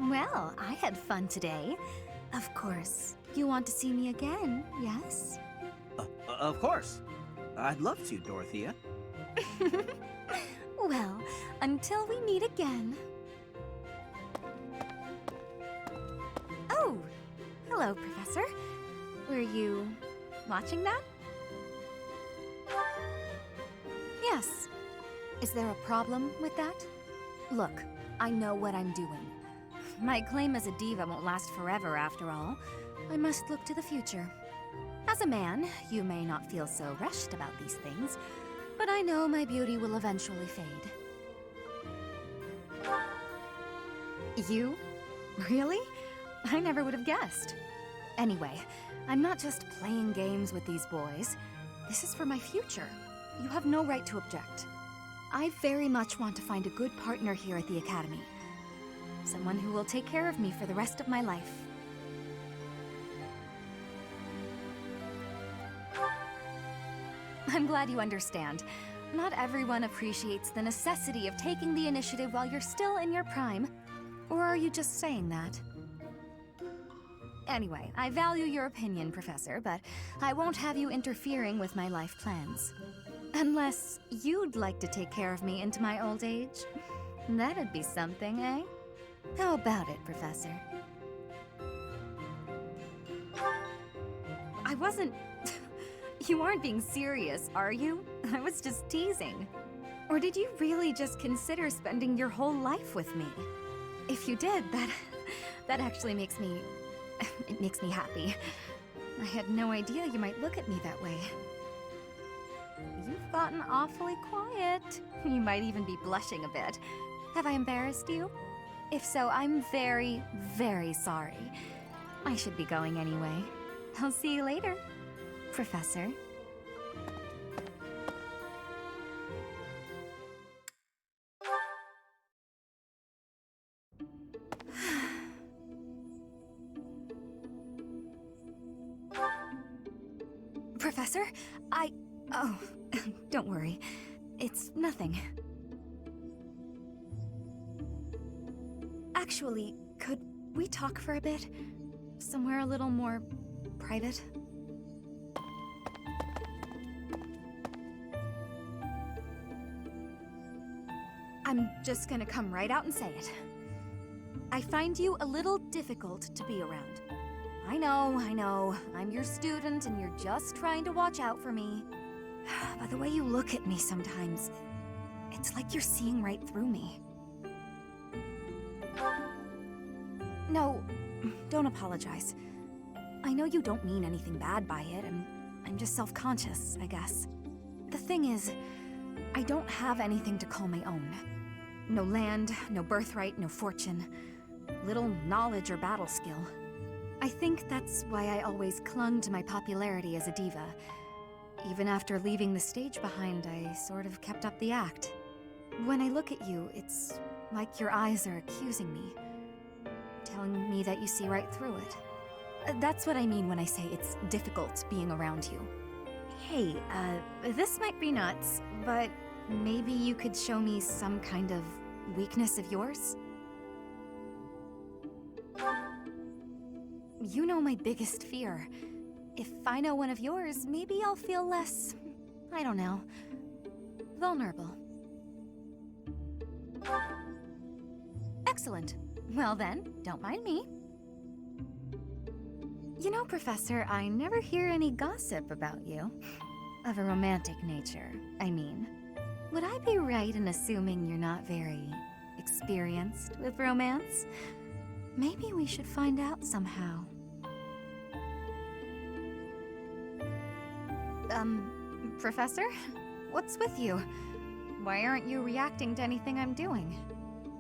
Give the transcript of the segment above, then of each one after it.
Well, I had fun today. Of course, you want to see me again, yes? Of course. I'd love to, Dorothea. Well, until we meet again. Oh, hello, Professor. Were you watching that? Yes. Is there a problem with that? Look, I know what I'm doing. My claim as a diva won't last forever, after all. I must look to the future. As a man, you may not feel so rushed about these things, but I know my beauty will eventually fade. You? Really? I never would have guessed. Anyway, I'm not just playing games with these boys. This is for my future. You have no right to object. I very much want to find a good partner here at the Academy. Someone who will take care of me for the rest of my life. I'm glad you understand. Not everyone appreciates the necessity of taking the initiative while you're still in your prime. Or are you just saying that? Anyway, I value your opinion, Professor, but I won't have you interfering with my life plans. Unless you'd like to take care of me into my old age. That'd be something, eh? How about it, Professor? I wasn't... You aren't being serious, are you? I was just teasing. Or did you really just consider spending your whole life with me? If you did, that actually makes me... It makes me happy. I had no idea you might look at me that way. You've gotten awfully quiet. You might even be blushing a bit. Have I embarrassed you? If so, I'm very, very sorry. I should be going anyway. I'll see you later, Professor. Professor, Oh, don't worry. It's nothing. Actually, could we talk for a bit? Somewhere a little more private? I'm just gonna come right out and say it. I find you a little difficult to be around. I know. I'm your student and you're just trying to watch out for me. But the way you look at me sometimes, it's like you're seeing right through me. No, don't apologize. I know you don't mean anything bad by it, and I'm just self-conscious, I guess. The thing is, I don't have anything to call my own. No land, no birthright, no fortune. Little knowledge or battle skill. I think that's why I always clung to my popularity as a diva. Even after leaving the stage behind, I sort of kept up the act. When I look at you, it's like your eyes are accusing me. Telling me that you see right through it. That's what I mean when I say it's difficult being around you. Hey, this might be nuts, but maybe you could show me some kind of weakness of yours? You know my biggest fear. If I know one of yours, maybe I'll feel less, I don't know, vulnerable. Excellent. Well then, don't mind me. You know, Professor, I never hear any gossip about you. Of a romantic nature, I mean. Would I be right in assuming you're not very experienced with romance? Maybe we should find out somehow. Professor? What's with you? Why aren't you reacting to anything I'm doing?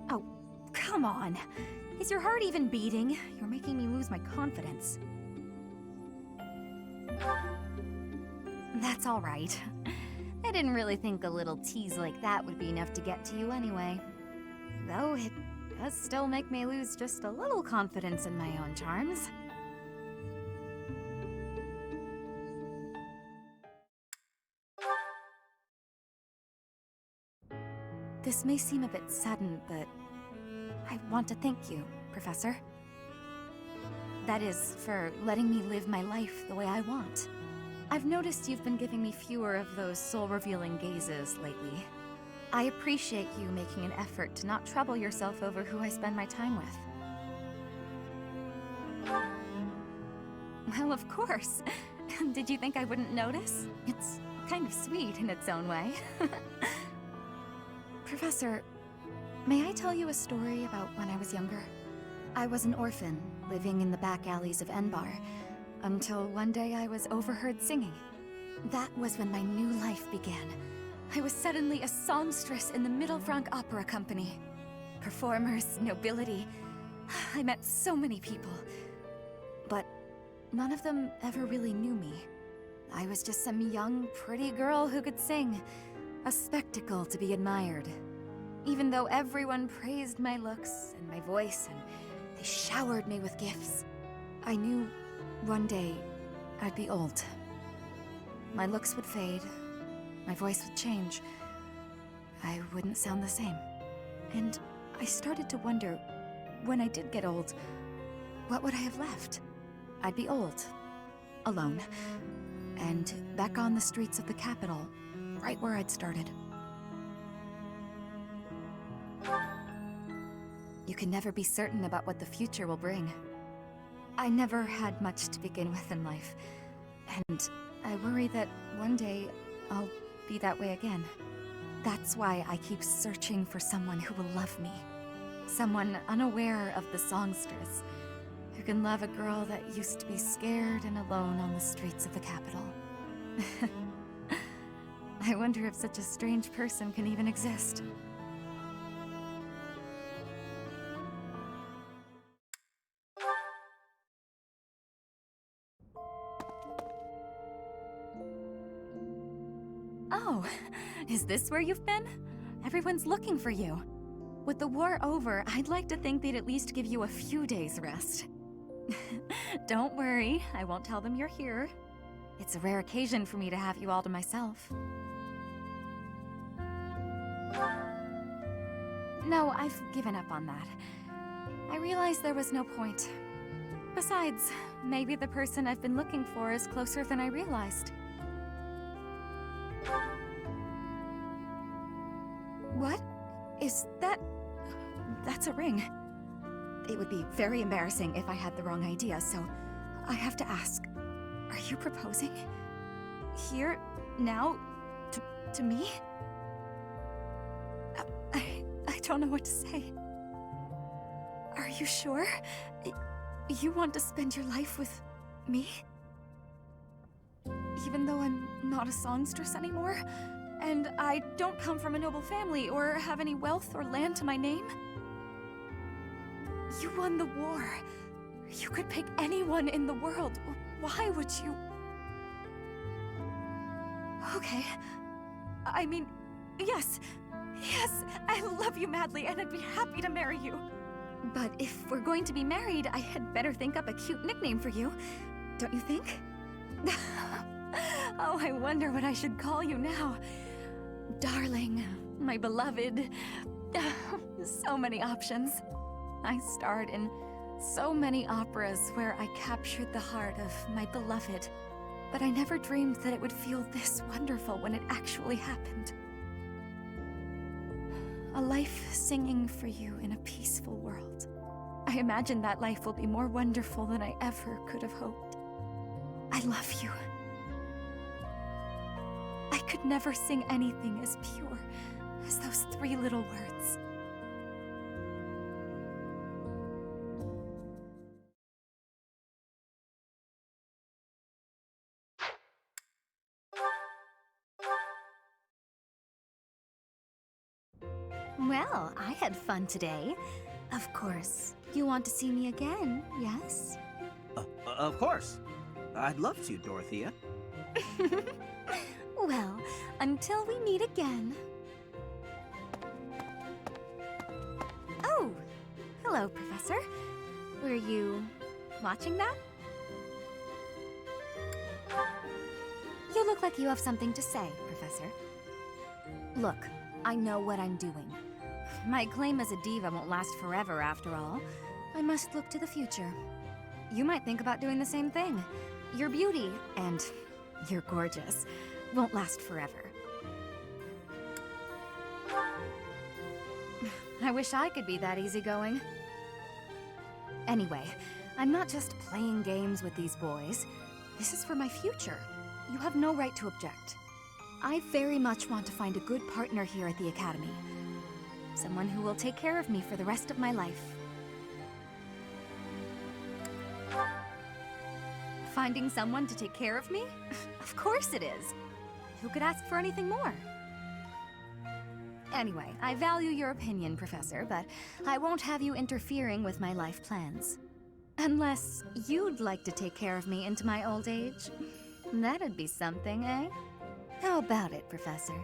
Oh, come on. Is your heart even beating? You're making me lose my confidence. That's all right. I didn't really think a little tease like that would be enough to get to you anyway. Though it does still make me lose just a little confidence in my own charms. This may seem a bit sudden, but I want to thank you Professor. That is, for letting me live my life the way I want. I've noticed you've been giving me fewer of those soul-revealing gazes lately. I appreciate you making an effort to not trouble yourself over who I spend my time with. Well, of course. Did you think I wouldn't notice? It's kind of sweet in its own way. Professor, may I tell you a story about when I was younger? I was an orphan, living in the back alleys of Enbar, until one day I was overheard singing. That was when my new life began. I was suddenly a songstress in the Mittelfrank Opera Company. Performers, nobility. I met so many people. But none of them ever really knew me. I was just some young, pretty girl who could sing. A spectacle to be admired. Even though everyone praised my looks and my voice, and they showered me with gifts, I knew one day I'd be old. My looks would fade, my voice would change. I wouldn't sound the same. And I started to wonder, when I did get old, what would I have left? I'd be old, alone, and back on the streets of the capital, right where I'd started. You can never be certain about what the future will bring. I never had much to begin with in life, and I worry that one day I'll be that way again. That's why I keep searching for someone who will love me. Someone unaware of the songstress, who can love a girl that used to be scared and alone on the streets of the capital. I wonder if such a strange person can even exist. Oh, is this where you've been? Everyone's looking for you. With the war over, I'd like to think they'd at least give you a few days' rest. Don't worry, I won't tell them you're here. It's a rare occasion for me to have you all to myself. No, I've given up on that. I realized there was no point. Besides, maybe the person I've been looking for is closer than I realized. What? Is that... That's a ring. It would be very embarrassing if I had the wrong idea, so I have to ask. Are you proposing? Here? Now? To me? I don't know what to say. Are you sure? You want to spend your life with me? Even though I'm not a songstress anymore? And I don't come from a noble family or have any wealth or land to my name? You won the war. You could pick anyone in the world. Why would you? Okay. I mean, yes. Yes, I love you madly and I'd be happy to marry you. But if we're going to be married, I had better think up a cute nickname for you. Don't you think? Oh, I wonder what I should call you now. Darling, my beloved. So many options. I starred in so many operas where I captured the heart of my beloved, but I never dreamed that it would feel this wonderful when it actually happened. A life singing for you in a peaceful world. I imagine that life will be more wonderful than I ever could have hoped. I love you. I could never sing anything as pure as those 3 little words. Well, I had fun today. Of course. You want to see me again, yes? Of course. I'd love to, Dorothea. Well, until we meet again. Oh! Hello, Professor. Were you watching that? You look like you have something to say, Professor. Look, I know what I'm doing. My claim as a diva won't last forever, after all. I must look to the future. You might think about doing the same thing. Your beauty, and you're gorgeous, won't last forever. I wish I could be that easygoing. Anyway, I'm not just playing games with these boys. This is for my future. You have no right to object. I very much want to find a good partner here at the Academy. Someone who will take care of me for the rest of my life. Finding someone to take care of me? Of course it is. Who could ask for anything more? Anyway, I value your opinion, Professor, but I won't have you interfering with my life plans. Unless you'd like to take care of me into my old age. That'd be something, eh? How about it, Professor?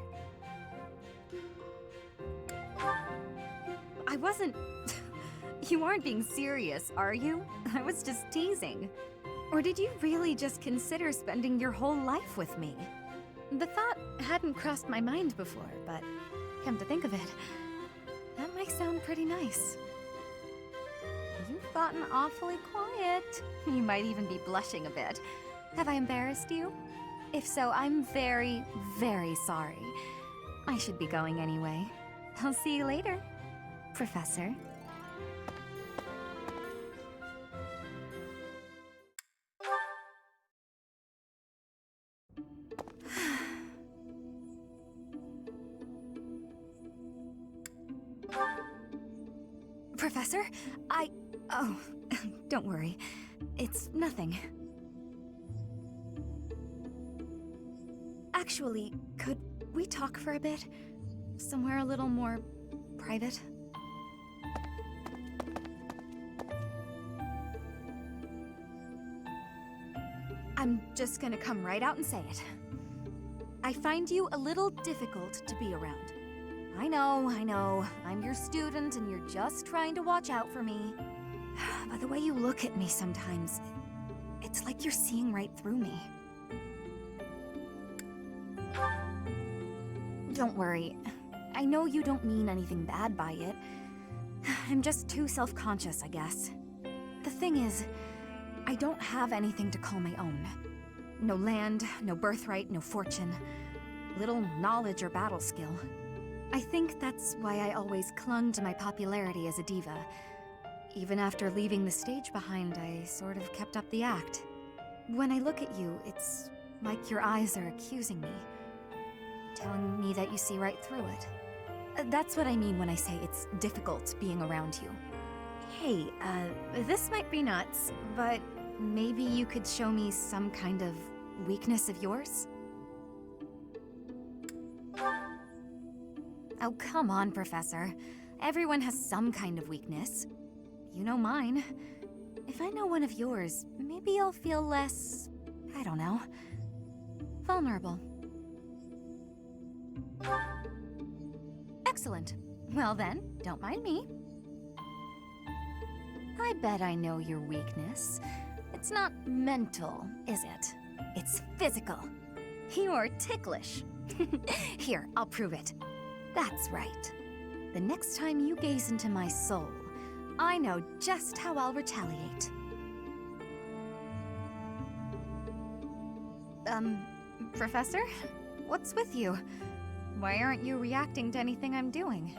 I wasn't... You aren't being serious, are you? I was just teasing. Or did you really just consider spending your whole life with me? The thought hadn't crossed my mind before, but come to think of it, that might sound pretty nice. You've gotten awfully quiet. You might even be blushing a bit. Have I embarrassed you? If so, I'm very, very sorry. I should be going anyway. I'll see you later, Professor. Professor, Oh, don't worry. It's nothing. Actually, could we talk for a bit? Somewhere a little more private? I'm just gonna come right out and say it. I find you a little difficult to be around. I know. I'm your student and you're just trying to watch out for me. But the way you look at me sometimes, it's like you're seeing right through me. Don't worry. I know you don't mean anything bad by it. I'm just too self-conscious, I guess. The thing is, I don't have anything to call my own. No land, no birthright, no fortune. Little knowledge or battle skill. I think that's why I always clung to my popularity as a diva. Even after leaving the stage behind, I sort of kept up the act. When I look at you, it's like your eyes are accusing me. Telling me that you see right through it. That's what I mean when I say it's difficult being around you. Hey, this might be nuts, but maybe you could show me some kind of weakness of yours? Oh, come on, Professor. Everyone has some kind of weakness. You know mine. If I know one of yours, maybe I'll feel less... I don't know... vulnerable. Excellent. Well then, don't mind me. I bet I know your weakness. It's not mental, is it? It's physical. You're ticklish. Here, I'll prove it. That's right. The next time you gaze into my soul, I know just how I'll retaliate. Professor? What's with you? Why aren't you reacting to anything I'm doing?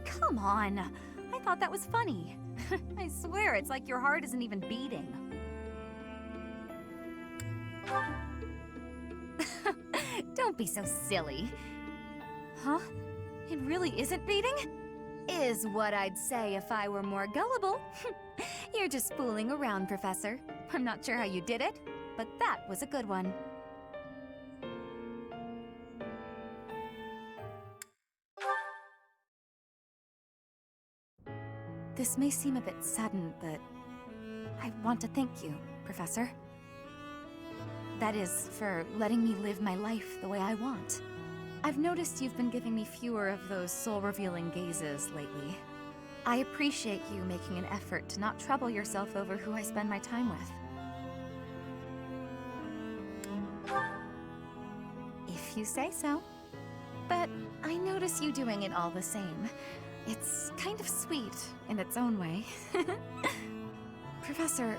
Come on! I thought that was funny. I swear, it's like your heart isn't even beating. Don't be so silly. Huh? It really isn't beating? Is what I'd say if I were more gullible. You're just fooling around, Professor. I'm not sure how you did it, but that was a good one. This may seem a bit sudden, but I want to thank you, Professor. That is, for letting me live my life the way I want. I've noticed you've been giving me fewer of those soul-revealing gazes lately. I appreciate you making an effort to not trouble yourself over who I spend my time with. If you say so. But I notice you doing it all the same. It's kind of sweet in its own way. Professor,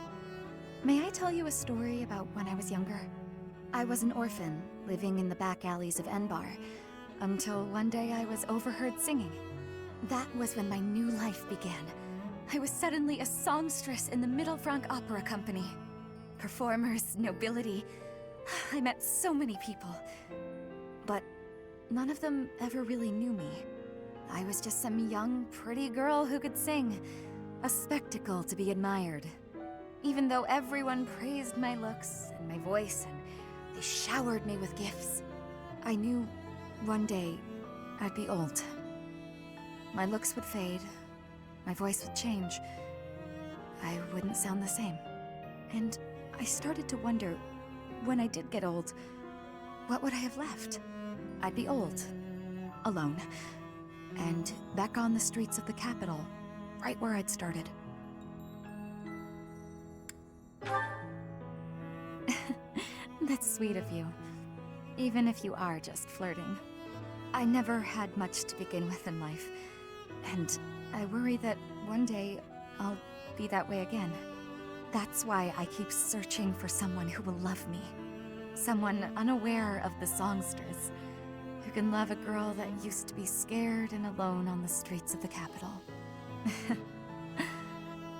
may I tell you a story about when I was younger? I was an orphan, living in the back alleys of Enbar, until one day I was overheard singing. That was when my new life began. I was suddenly a songstress in the Middle Franc Opera Company. Performers, nobility. I met so many people. But none of them ever really knew me. I was just some young, pretty girl who could sing. A spectacle to be admired. Even though everyone praised my looks and my voice, and they showered me with gifts, I knew one day I'd be old. My looks would fade, my voice would change. I wouldn't sound the same. And I started to wonder, when I did get old, what would I have left? I'd be old, alone, and back on the streets of the capital, right where I'd started. That's sweet of you, even if you are just flirting. I never had much to begin with in life, and I worry that one day I'll be that way again. That's why I keep searching for someone who will love me. Someone unaware of the songsters, who can love a girl that used to be scared and alone on the streets of the capital.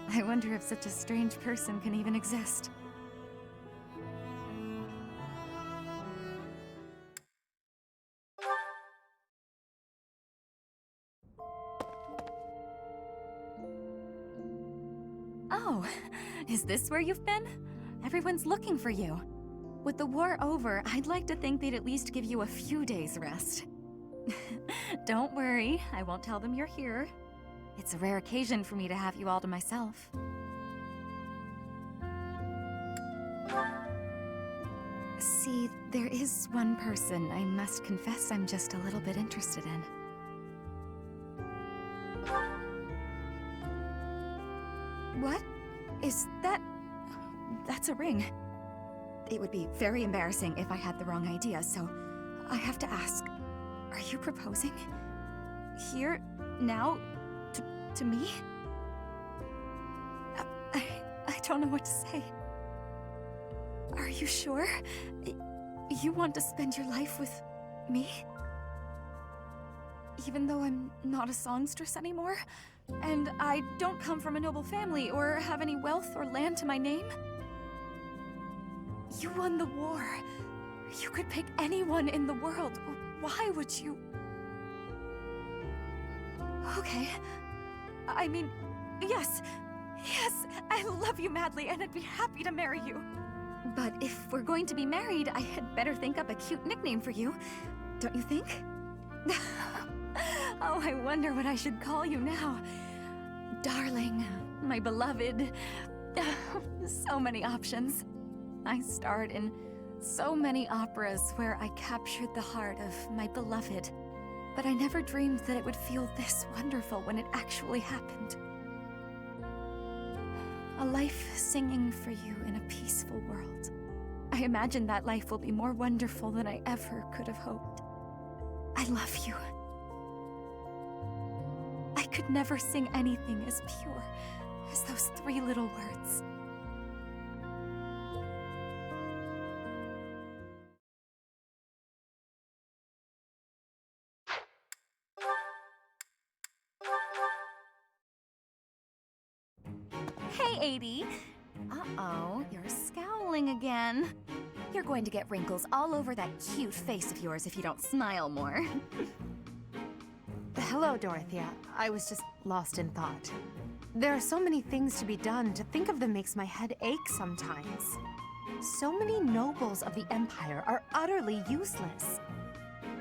I wonder if such a strange person can even exist. Oh, is this where you've been? Everyone's looking for you. With the war over, I'd like to think they'd at least give you a few days rest. Don't worry, I won't tell them you're here. It's a rare occasion for me to have you all to myself. See, there is one person I must confess I'm just a little bit interested in. What? Is that... That's a ring. It would be very embarrassing if I had the wrong idea, so I have to ask, are you proposing? Here? Now? To me? I don't know what to say. Are you sure? You want to spend your life with me? Even though I'm not a songstress anymore? And I don't come from a noble family or have any wealth or land to my name? You won the war. You could pick anyone in the world. Why would you? Okay. I mean, yes. Yes, I love you madly and I'd be happy to marry you. But if we're going to be married, I had better think up a cute nickname for you. Don't you think? Oh, I wonder what I should call you now. Darling, my beloved. So many options. I starred in so many operas where I captured the heart of my beloved. But I never dreamed that it would feel this wonderful when it actually happened. A life singing for you in a peaceful world. I imagine that life will be more wonderful than I ever could have hoped. I love you. I could never sing anything as pure as those 3 little words. Hey, 80. Uh-oh, you're scowling again. You're going to get wrinkles all over that cute face of yours if you don't smile more. Hello, Dorothea. I was just lost in thought. There are so many things to be done. To think of them makes my head ache sometimes. So many nobles of the Empire are utterly useless.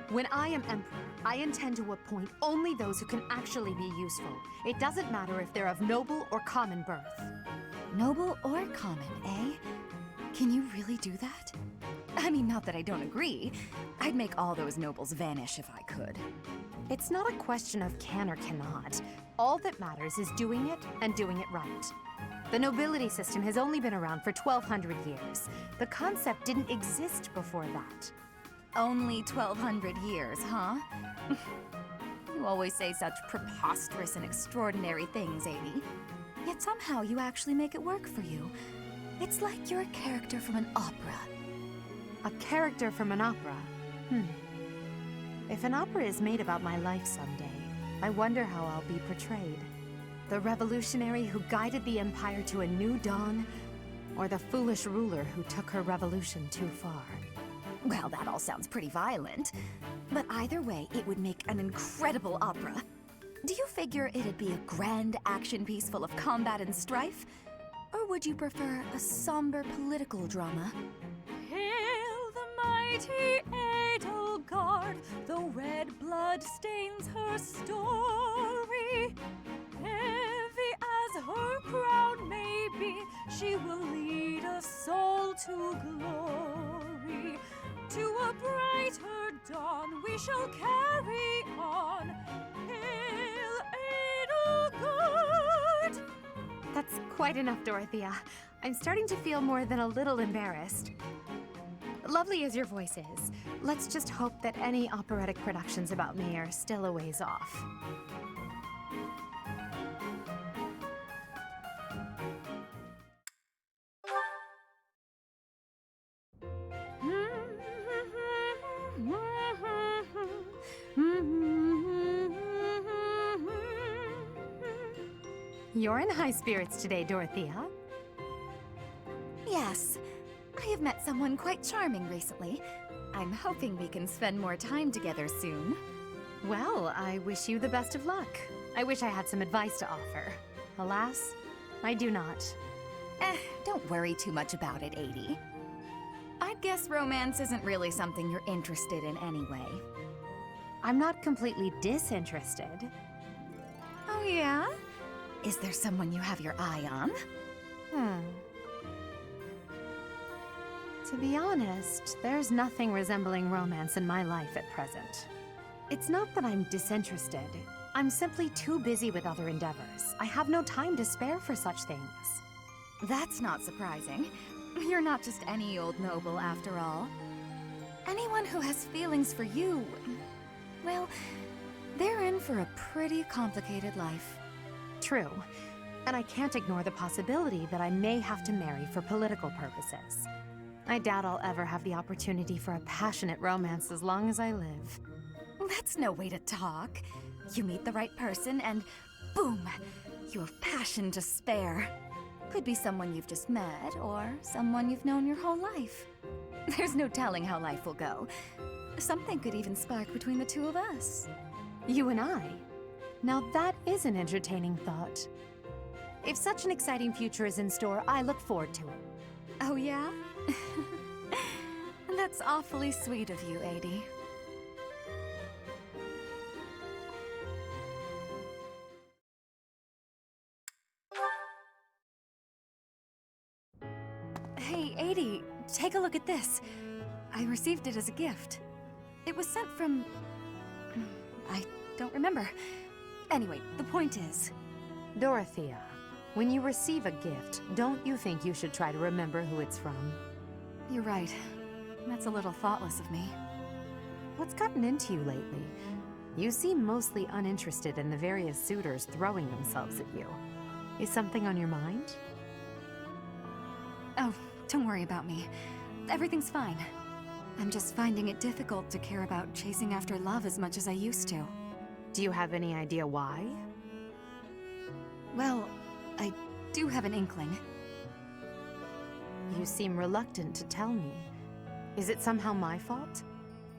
When I am Emperor, I intend to appoint only those who can actually be useful. It doesn't matter if they're of noble or common birth. Noble or common, eh? Can you really do that? I mean, not that I don't agree. I'd make all those nobles vanish if I could. It's not a question of can or cannot. All that matters is doing it and doing it right. The nobility system has only been around for 1,200 years. The concept didn't exist before that. Only 1,200 years, huh? You always say such preposterous and extraordinary things, Adi. Yet somehow you actually make it work for you. It's like you're a character from an opera. A character from an opera? If an opera is made about my life someday, I wonder how I'll be portrayed. The revolutionary who guided the Empire to a new dawn, or the foolish ruler who took her revolution too far? Well, that all sounds pretty violent. But either way, it would make an incredible opera. Do you figure it'd be a grand action piece full of combat and strife? Or would you prefer a somber political drama? Hail the mighty Edelgard, though red blood stains her story. Heavy as her crown may be, she will lead us all to glory. To a brighter dawn we shall carry on. Hail Edelgard! That's quite enough, Dorothea. I'm starting to feel more than a little embarrassed. Lovely as your voice is, let's just hope that any operatic productions about me are still a ways off. You're in high spirits today, Dorothea. Yes. I have met someone quite charming recently. I'm hoping we can spend more time together soon. Well, I wish you the best of luck. I wish I had some advice to offer. Alas, I do not. Don't worry too much about it, Adi. I'd guess romance isn't really something you're interested in anyway. I'm not completely disinterested. Oh yeah? Is there someone you have your eye on? To be honest, there's nothing resembling romance in my life at present. It's not that I'm disinterested. I'm simply too busy with other endeavors. I have no time to spare for such things. That's not surprising. You're not just any old noble after all. Anyone who has feelings for you, well, they're in for a pretty complicated life. True. And I can't ignore the possibility that I may have to marry for political purposes. I doubt I'll ever have the opportunity for a passionate romance as long as I live. That's no way to talk. You meet the right person and boom, you have passion to spare. Could be someone you've just met or someone you've known your whole life. There's no telling how life will go. Something could even spark between the two of us. You and I? Now that is an entertaining thought. If such an exciting future is in store, I look forward to it. Oh yeah? That's awfully sweet of you, Adi. Hey, Adi, take a look at this. I received it as a gift. It was sent from... I don't remember. Anyway, the point is... Dorothea, when you receive a gift, don't you think you should try to remember who it's from? You're right. That's a little thoughtless of me. What's gotten into you lately? You seem mostly uninterested in the various suitors throwing themselves at you. Is something on your mind? Oh, don't worry about me. Everything's fine. I'm just finding it difficult to care about chasing after love as much as I used to. Do you have any idea why? Well, I do have an inkling. You seem reluctant to tell me. Is it somehow my fault?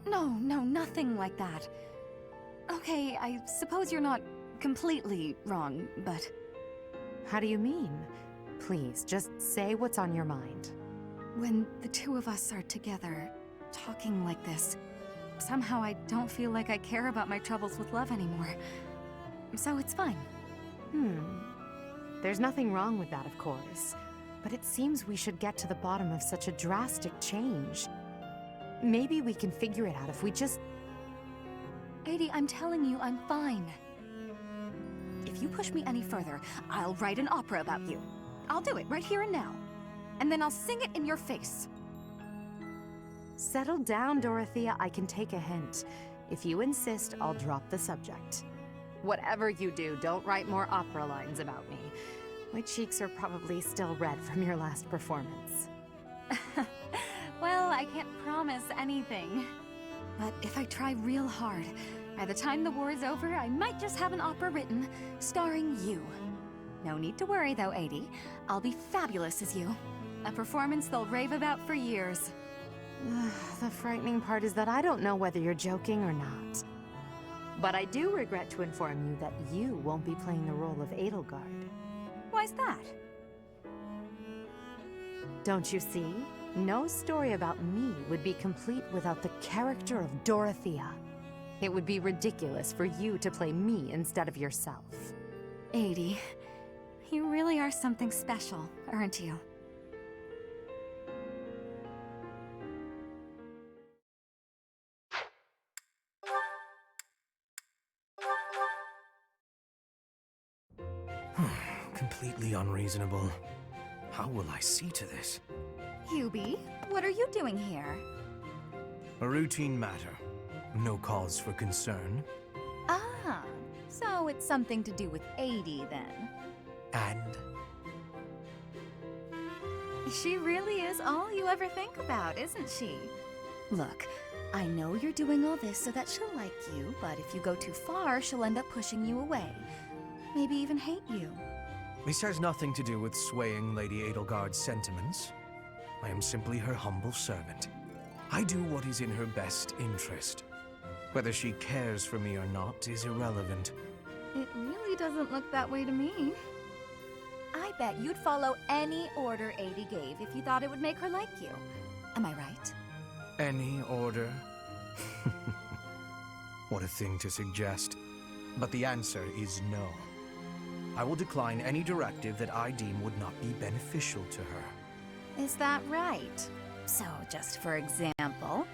No, nothing like that. Okay, I suppose you're not completely wrong, but... How do you mean? Please, just say what's on your mind. When the two of us are together, talking like this, somehow I don't feel like I care about my troubles with love anymore. So it's fine. There's nothing wrong with that, of course. But it seems we should get to the bottom of such a drastic change. Maybe we can figure it out if we just... Adi, I'm telling you, I'm fine. If you push me any further, I'll write an opera about you. I'll do it right here and now. And then I'll sing it in your face. Settle down, Dorothea. I can take a hint. If you insist, I'll drop the subject. Whatever you do, don't write more opera lines about me. My cheeks are probably still red from your last performance. Well, I can't promise anything. But if I try real hard, by the time the war is over, I might just have an opera written, starring you. No need to worry though, Adi. I'll be fabulous as you. A performance they'll rave about for years. The frightening part is that I don't know whether you're joking or not. But I do regret to inform you that you won't be playing the role of Edelgard. Why's that? Don't you see? No story about me would be complete without the character of Dorothea. It would be ridiculous for you to play me instead of yourself. Adi, you really are something special, aren't you? Completely unreasonable. How will I see to this? Hubie, what are you doing here? A routine matter. No cause for concern. Ah, so it's something to do with Adi then. And? She really is all you ever think about, isn't she? Look, I know you're doing all this so that she'll like you, but if you go too far, she'll end up pushing you away. Maybe even hate you. This has nothing to do with swaying Lady Edelgard's sentiments. I am simply her humble servant. I do what is in her best interest. Whether she cares for me or not is irrelevant. It really doesn't look that way to me. I bet you'd follow any order Adi gave if you thought it would make her like you. Am I right? Any order? What a thing to suggest. But the answer is no. I will decline any directive that I deem would not be beneficial to her. Is that right? So, just for example,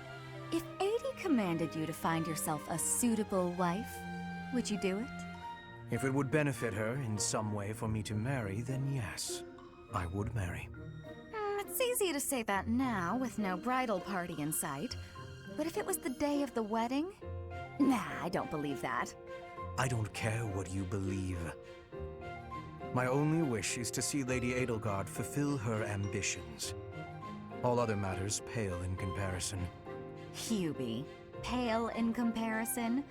if Adi commanded you to find yourself a suitable wife, would you do it? If it would benefit her in some way for me to marry, then yes, I would marry. It's easy to say that now, with no bridal party in sight. But if it was the day of the wedding? Nah, I don't believe that. I don't care what you believe. My only wish is to see Lady Edelgard fulfill her ambitions. All other matters pale in comparison. Hubie, pale in comparison?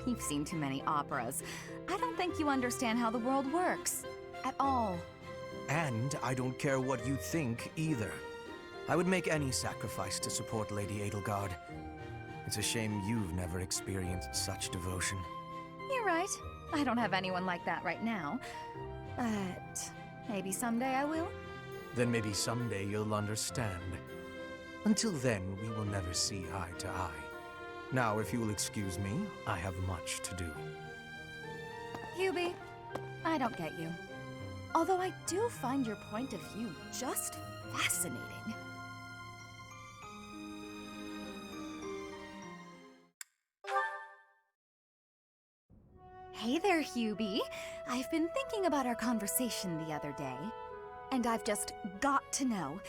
You've seen too many operas. I don't think you understand how the world works. At all. And I don't care what you think either. I would make any sacrifice to support Lady Edelgard. It's a shame you've never experienced such devotion. You're right. I don't have anyone like that right now. But maybe someday I will. Then maybe someday you'll understand. Until then, we will never see eye to eye. Now, if you will excuse me, I have much to do. Hubie, I don't get you. Although I do find your point of view just fascinating. Hey there, Hubie. I've been thinking about our conversation the other day, and I've just got to know,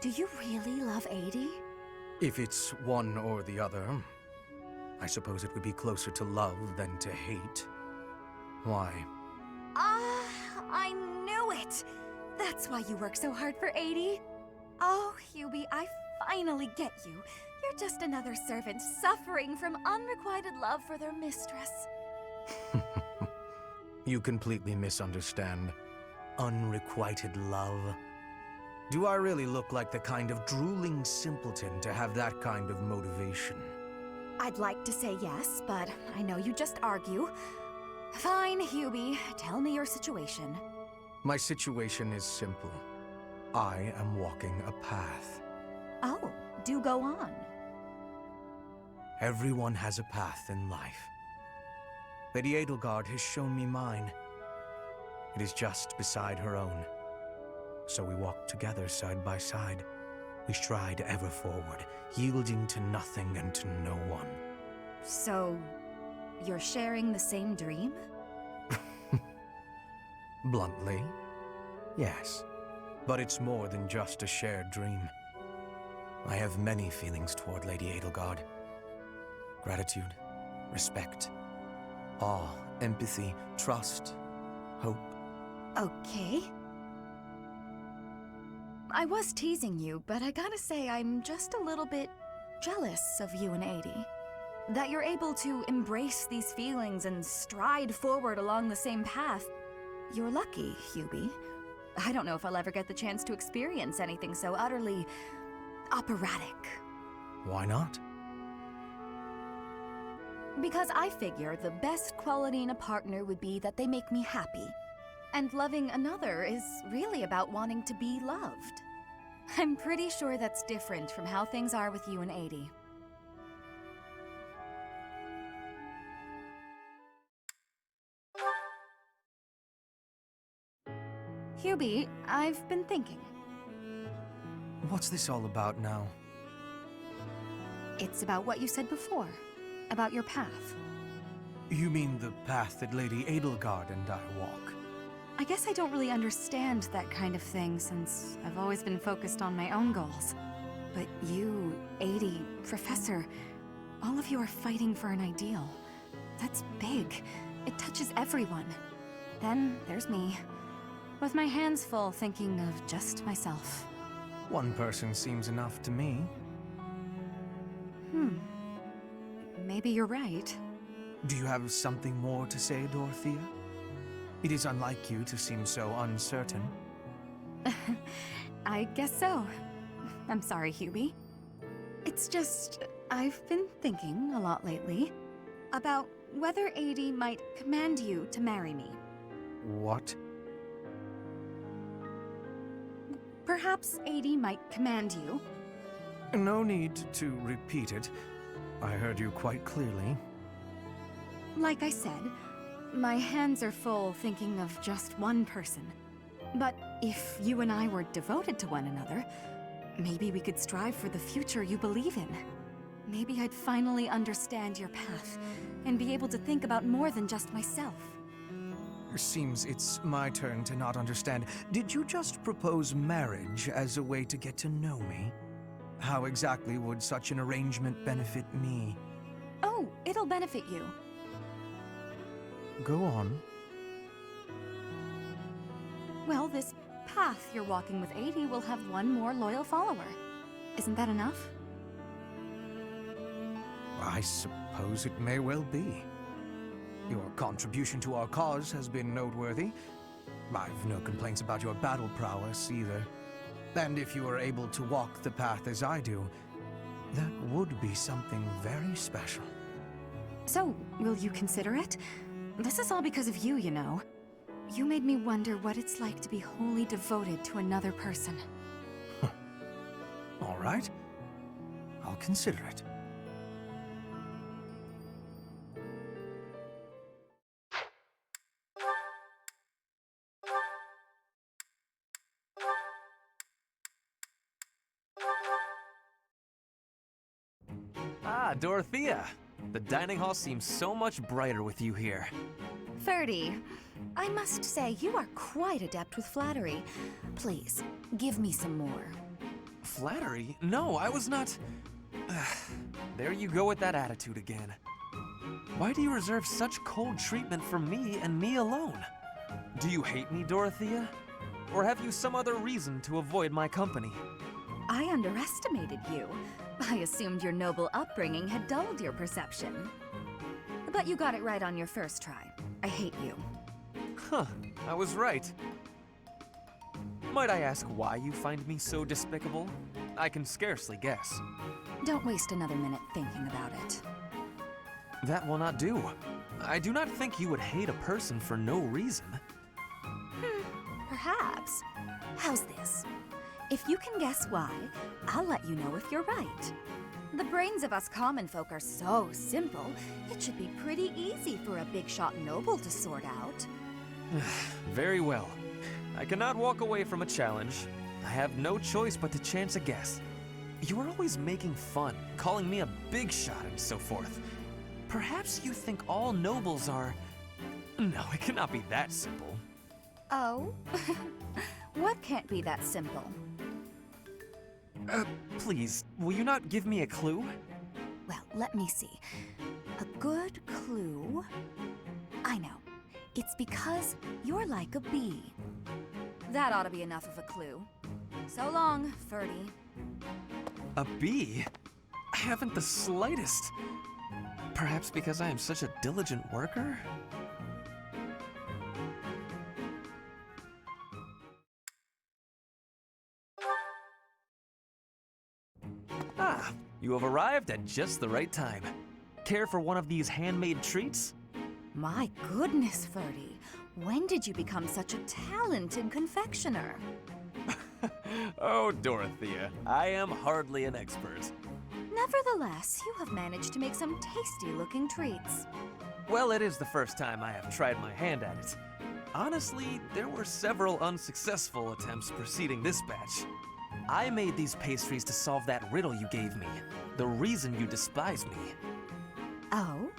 do you really love Adi? If it's one or the other, I suppose it would be closer to love than to hate. Why? I knew it! That's why you work so hard for Adi. Oh, Hubie, I finally get you. You're just another servant suffering from unrequited love for their mistress. You completely misunderstand. Unrequited love. Do I really look like the kind of drooling simpleton to have that kind of motivation? I'd like to say yes, but I know you just argue. Fine, Hubie. Tell me your situation. My situation is simple. I am walking a path. Oh, do go on. Everyone has a path in life. Lady Edelgard has shown me mine. It is just beside her own. So we walk together side by side. We stride ever forward, yielding to nothing and to no one. So, you're sharing the same dream? Bluntly, yes. But it's more than just a shared dream. I have many feelings toward Lady Edelgard. Gratitude, respect, awe, empathy, trust, hope. Okay. I was teasing you, but I gotta say I'm just a little bit jealous of you and Adi. That you're able to embrace these feelings and stride forward along the same path. You're lucky, Hubie. I don't know if I'll ever get the chance to experience anything so utterly operatic. Why not? Because I figure the best quality in a partner would be that they make me happy. And loving another is really about wanting to be loved. I'm pretty sure that's different from how things are with you and Adi. Hubie, I've been thinking. What's this all about now? It's about what you said before, about your path. You mean the path that Lady Edelgard and I walk? I guess I don't really understand that kind of thing since I've always been focused on my own goals. But you, Adi, Professor, all of you are fighting for an ideal. That's big. It touches everyone. Then there's me, with my hands full thinking of just myself. One person seems enough to me. Maybe you're right. Do you have something more to say, Dorothea? It is unlike you to seem so uncertain. I guess so. I'm sorry, Hubie. It's just, I've been thinking a lot lately about whether Adi might command you to marry me. What? Perhaps Adi might command you. No need to repeat it. I heard you quite clearly. Like I said, my hands are full thinking of just one person. But if you and I were devoted to one another, maybe we could strive for the future you believe in. Maybe I'd finally understand your path and be able to think about more than just myself. Seems it's my turn to not understand. Did you just propose marriage as a way to get to know me? How exactly would such an arrangement benefit me? Oh, it'll benefit you. Go on. Well, this path you're walking with Adi will have one more loyal follower. Isn't that enough? I suppose it may well be. Your contribution to our cause has been noteworthy. I've no complaints about your battle prowess either. And if you are able to walk the path as I do, that would be something very special. So, will you consider it? This is all because of you, you know. You made me wonder what it's like to be wholly devoted to another person. All right. I'll consider it. Ah, Dorothea! The dining hall seems so much brighter with you here. Ferdy, I must say you are quite adept with flattery. Please, give me some more. Flattery? No, I was not... There you go with that attitude again. Why do you reserve such cold treatment for me and me alone? Do you hate me, Dorothea? Or have you some other reason to avoid my company? I underestimated you. I assumed your noble upbringing had dulled your perception. But you got it right on your first try. I hate you. Huh, I was right. Might I ask why you find me so despicable? I can scarcely guess. Don't waste another minute thinking about it. That will not do. I do not think you would hate a person for no reason. Perhaps. How's this? If you can guess why, I'll let you know if you're right. The brains of us common folk are so simple, it should be pretty easy for a big shot noble to sort out. Very well. I cannot walk away from a challenge. I have no choice but to chance a guess. You are always making fun, calling me a big shot and so forth. Perhaps you think all nobles are... No, it cannot be that simple. Oh? What can't be that simple? Please, will you not give me a clue? Well, let me see. A good clue? I know. It's because you're like a bee. That ought to be enough of a clue. So long, Ferdy. A bee? I haven't the slightest. Perhaps because I am such a diligent worker? Ah, you have arrived at just the right time. Care for one of these handmade treats? My goodness, Ferdy. When did you become such a talented confectioner? Oh, Dorothea, I am hardly an expert. Nevertheless, you have managed to make some tasty-looking treats. Well, it is the first time I have tried my hand at it. Honestly, there were several unsuccessful attempts preceding this batch. I made these pastries to solve that riddle you gave me. The reason you despise me. Oh?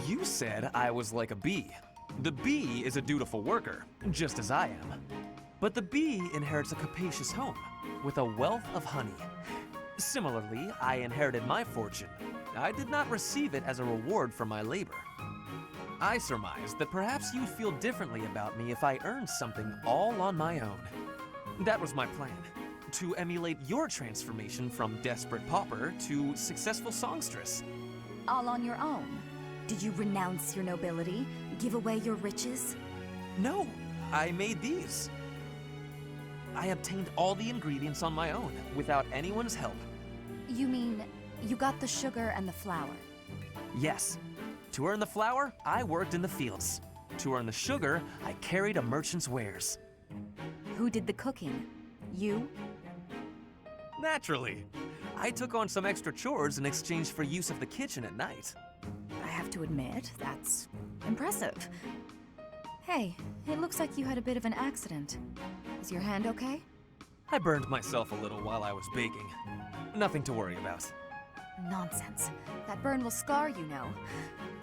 You said I was like a bee. The bee is a dutiful worker, just as I am. But the bee inherits a capacious home, with a wealth of honey. Similarly, I inherited my fortune. I did not receive it as a reward for my labor. I surmised that perhaps you'd feel differently about me if I earned something all on my own. That was my plan, to emulate your transformation from desperate pauper to successful songstress. All on your own? Did you renounce your nobility? Give away your riches? No, I made these. I obtained all the ingredients on my own, without anyone's help. You mean, you got the sugar and the flour? Yes. To earn the flour, I worked in the fields. To earn the sugar, I carried a merchant's wares. Who did the cooking? You? Naturally. I took on some extra chores in exchange for use of the kitchen at night. I have to admit, that's impressive. Hey, it looks like you had a bit of an accident. Is your hand okay? I burned myself a little while I was baking. Nothing to worry about. Nonsense. That burn will scar you, know.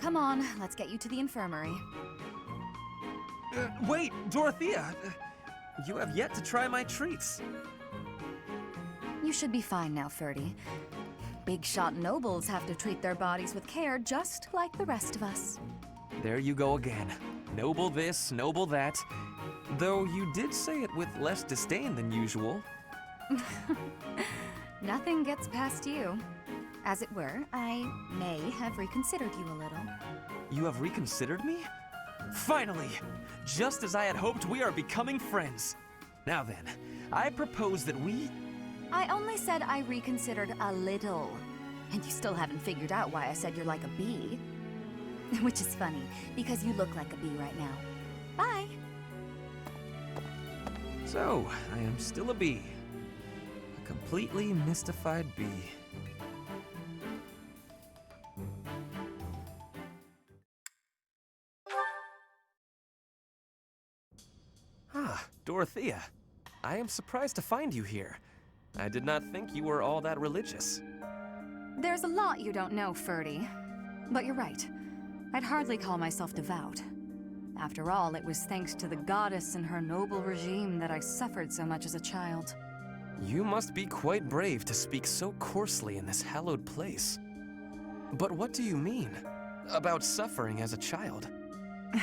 Come on, let's get you to the infirmary. Wait, Dorothea! You have yet to try my treats. You should be fine now, Ferdy. Big shot nobles have to treat their bodies with care just like the rest of us. There you go again. Noble this, noble that. Though you did say it with less disdain than usual. Nothing gets past you. As it were, I may have reconsidered you a little. You have reconsidered me? Finally! Just as I had hoped, we are becoming friends. Now then, I propose that we... I only said I reconsidered a little. And you still haven't figured out why I said you're like a bee. Which is funny, because you look like a bee right now. Bye! So, I am still a bee. A completely mystified bee. Ah, Dorothea. I am surprised to find you here. I did not think you were all that religious. There's a lot you don't know, Ferdy. But you're right. I'd hardly call myself devout. After all, it was thanks to the goddess and her noble regime that I suffered so much as a child. You must be quite brave to speak so coarsely in this hallowed place. But what do you mean? About suffering as a child? Do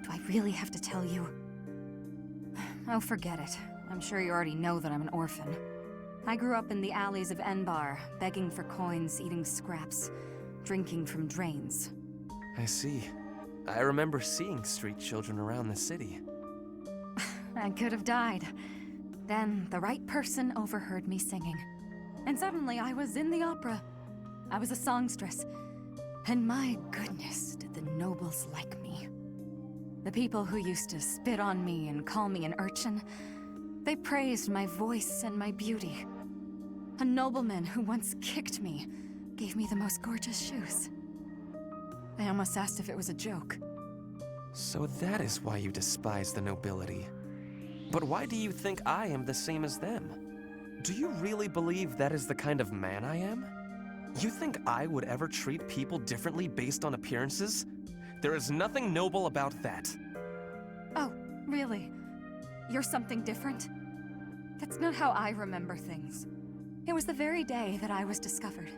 I really have to tell you? Oh, forget it. I'm sure you already know that I'm an orphan. I grew up in the alleys of Enbar, begging for coins, eating scraps, drinking from drains. I see. I remember seeing street children around the city. I could have died. Then the right person overheard me singing. And suddenly I was in the opera. I was a songstress. And my goodness, did the nobles like me. The people who used to spit on me and call me an urchin, they praised my voice and my beauty. A nobleman who once kicked me gave me the most gorgeous shoes. I almost asked if it was a joke. So that is why you despise the nobility. But why do you think I am the same as them? Do you really believe that is the kind of man I am? You think I would ever treat people differently based on appearances? There is nothing noble about that. Oh, really? You're something different? That's not how I remember things. It was the very day that I was discovered.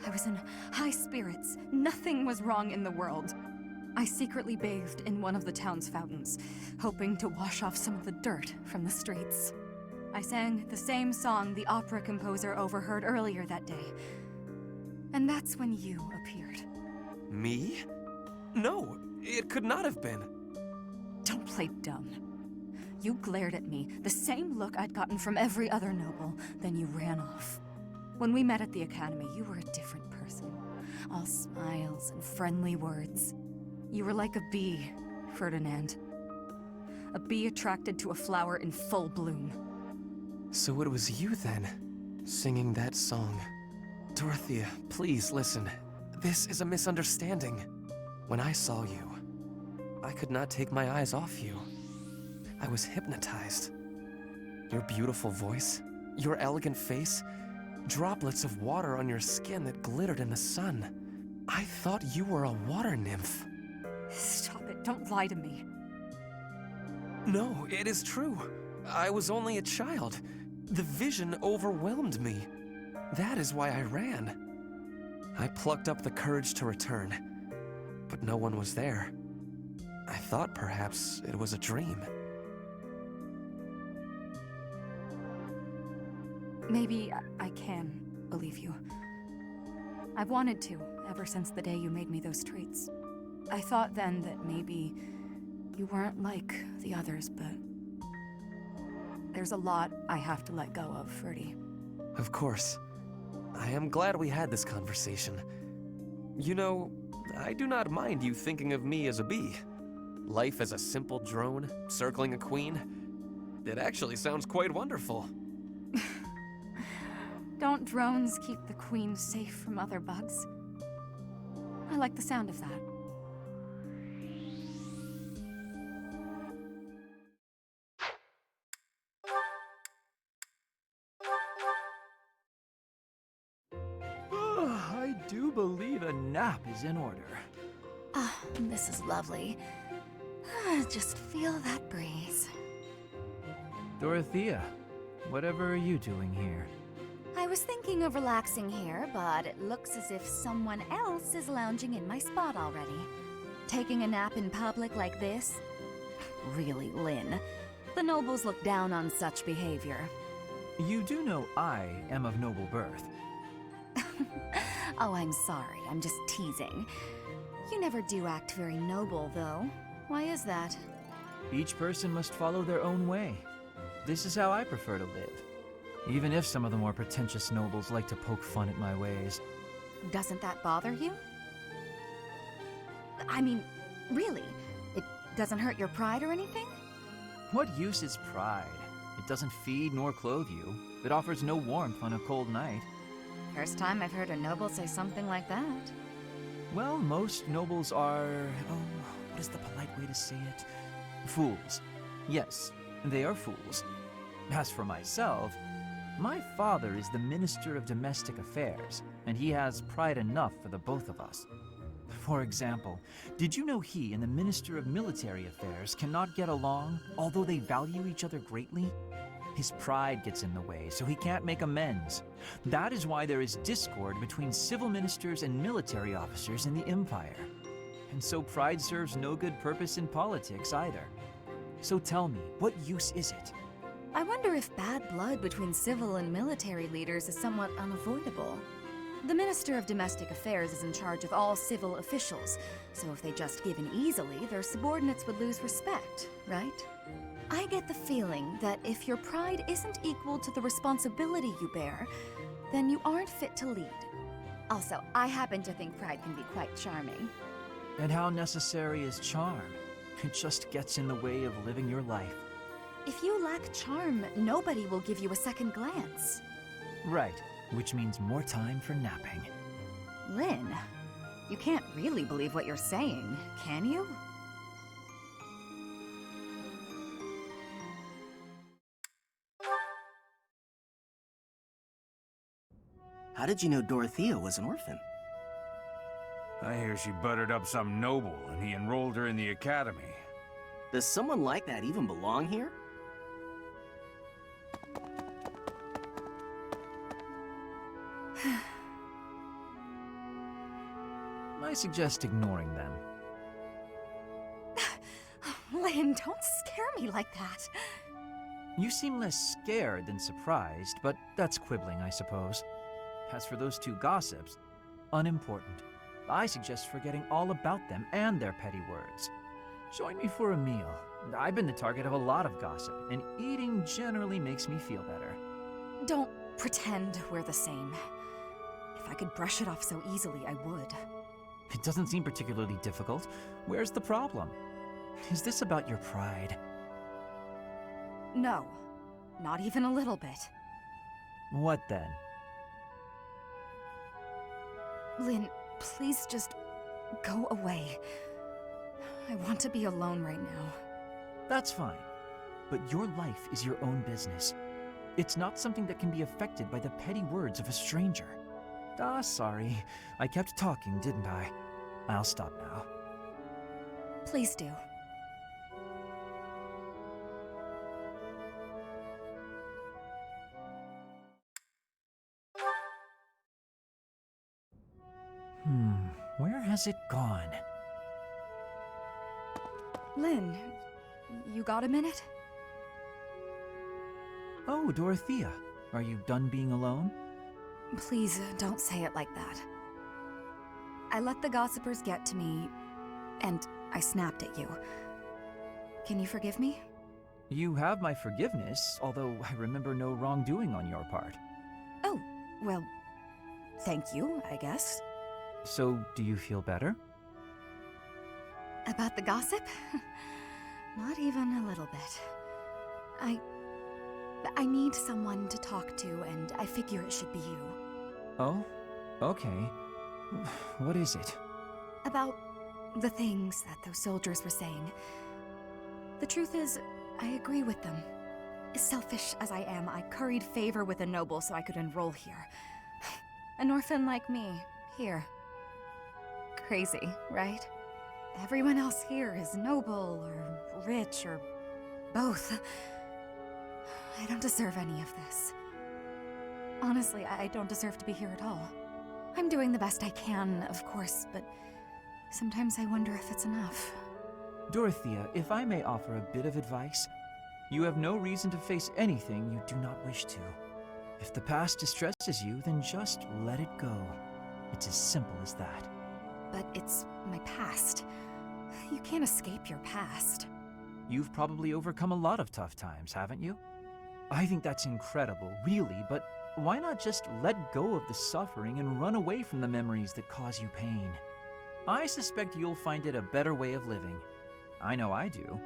I was in high spirits. Nothing was wrong in the world. I secretly bathed in one of the town's fountains, hoping to wash off some of the dirt from the streets. I sang the same song the opera composer overheard earlier that day. And that's when you appeared. Me? No, it could not have been. Don't play dumb. You glared at me, the same look I'd gotten from every other noble, then you ran off. When we met at the academy, you were a different person. All smiles and friendly words. You were like a bee, Ferdinand. A bee attracted to a flower in full bloom. So it was you then, singing that song. Dorothea, please listen. This is a misunderstanding. When I saw you, I could not take my eyes off you. I was hypnotized. Your beautiful voice, your elegant face, droplets of water on your skin that glittered in the sun. I thought you were a water nymph. Stop it, don't lie to me. No, it is true. I was only a child. The vision overwhelmed me. That is why I ran. I plucked up the courage to return, but no one was there. I thought perhaps it was a dream. Maybe I can believe you. I've wanted to, ever since the day you made me those traits. I thought then that maybe you weren't like the others, but there's a lot I have to let go of, Ferdy. Of course. I am glad we had this conversation. You know, I do not mind you thinking of me as a bee. Life as a simple drone, circling a queen. It actually sounds quite wonderful. Don't drones keep the queen safe from other bugs? I like the sound of that. I do believe a nap is in order. Ah, this is lovely. Just feel that breeze. Dorothea, whatever are you doing here? I was thinking of relaxing here, but it looks as if someone else is lounging in my spot already. Taking a nap in public like this? Really, Lynn. The nobles look down on such behavior. You do know I am of noble birth. Oh, I'm sorry. I'm just teasing. You never do act very noble, though. Why is that? Each person must follow their own way. This is how I prefer to live. Even if some of the more pretentious nobles like to poke fun at my ways. Doesn't that bother you? I mean, really? It doesn't hurt your pride or anything? What use is pride? It doesn't feed nor clothe you. It offers no warmth on a cold night. First time I've heard a noble say something like that. Well, most nobles are... oh, what is the polite way to say it? Fools. Yes, they are fools. As for myself, my father is the Minister of Domestic Affairs, and he has pride enough for the both of us. For example, did you know he and the Minister of Military Affairs cannot get along, although they value each other greatly? His pride gets in the way, so he can't make amends. That is why there is discord between civil ministers and military officers in the Empire. And so pride serves no good purpose in politics either. So tell me, what use is it? I wonder if bad blood between civil and military leaders is somewhat unavoidable. The Minister of Domestic Affairs is in charge of all civil officials, so if they just give in easily, their subordinates would lose respect, right? I get the feeling that if your pride isn't equal to the responsibility you bear, then you aren't fit to lead. Also, I happen to think pride can be quite charming. And how necessary is charm? It just gets in the way of living your life. If you lack charm, nobody will give you a second glance. Right, which means more time for napping. Lynn, you can't really believe what you're saying, can you? How did you know Dorothea was an orphan? I hear she buttered up some noble and he enrolled her in the academy. Does someone like that even belong here? I suggest ignoring them. Lynn, don't scare me like that. You seem less scared than surprised, but that's quibbling, I suppose. As for those two gossips, unimportant. I suggest forgetting all about them and their petty words. Join me for a meal. I've been the target of a lot of gossip, and eating generally makes me feel better. Don't pretend we're the same. If I could brush it off so easily, I would. It doesn't seem particularly difficult. Where's the problem? Is this about your pride? No, not even a little bit. What then? Lynn, please just go away. I want to be alone right now. That's fine. But your life is your own business. It's not something that can be affected by the petty words of a stranger. Sorry. I kept talking, didn't I? I'll stop now. Please do. Where has it gone? Lynn, you got a minute? Oh, Dorothea. Are you done being alone? Please, don't say it like that. I let the gossipers get to me, and I snapped at you. Can you forgive me? You have my forgiveness, although I remember no wrongdoing on your part. Oh, well, thank you, I guess. So, do you feel better? About the gossip? Not even a little bit. I need someone to talk to, and I figure it should be you. Oh? Okay. What is it? About the things that those soldiers were saying. The truth is, I agree with them. As selfish as I am, I curried favor with a noble so I could enroll here. An orphan like me, here. Crazy, right? Everyone else here is noble, or rich, or both. I don't deserve any of this. Honestly, I don't deserve to be here at all. I'm doing the best I can, of course, but sometimes I wonder if it's enough. Dorothea, if I may offer a bit of advice, you have no reason to face anything you do not wish to. If the past distresses you, then just let it go. It's as simple as that. But it's my past. You can't escape your past. You've probably overcome a lot of tough times, haven't you? I think that's incredible, really, but why not just let go of the suffering and run away from the memories that cause you pain? I suspect you'll find it a better way of living. I know I do.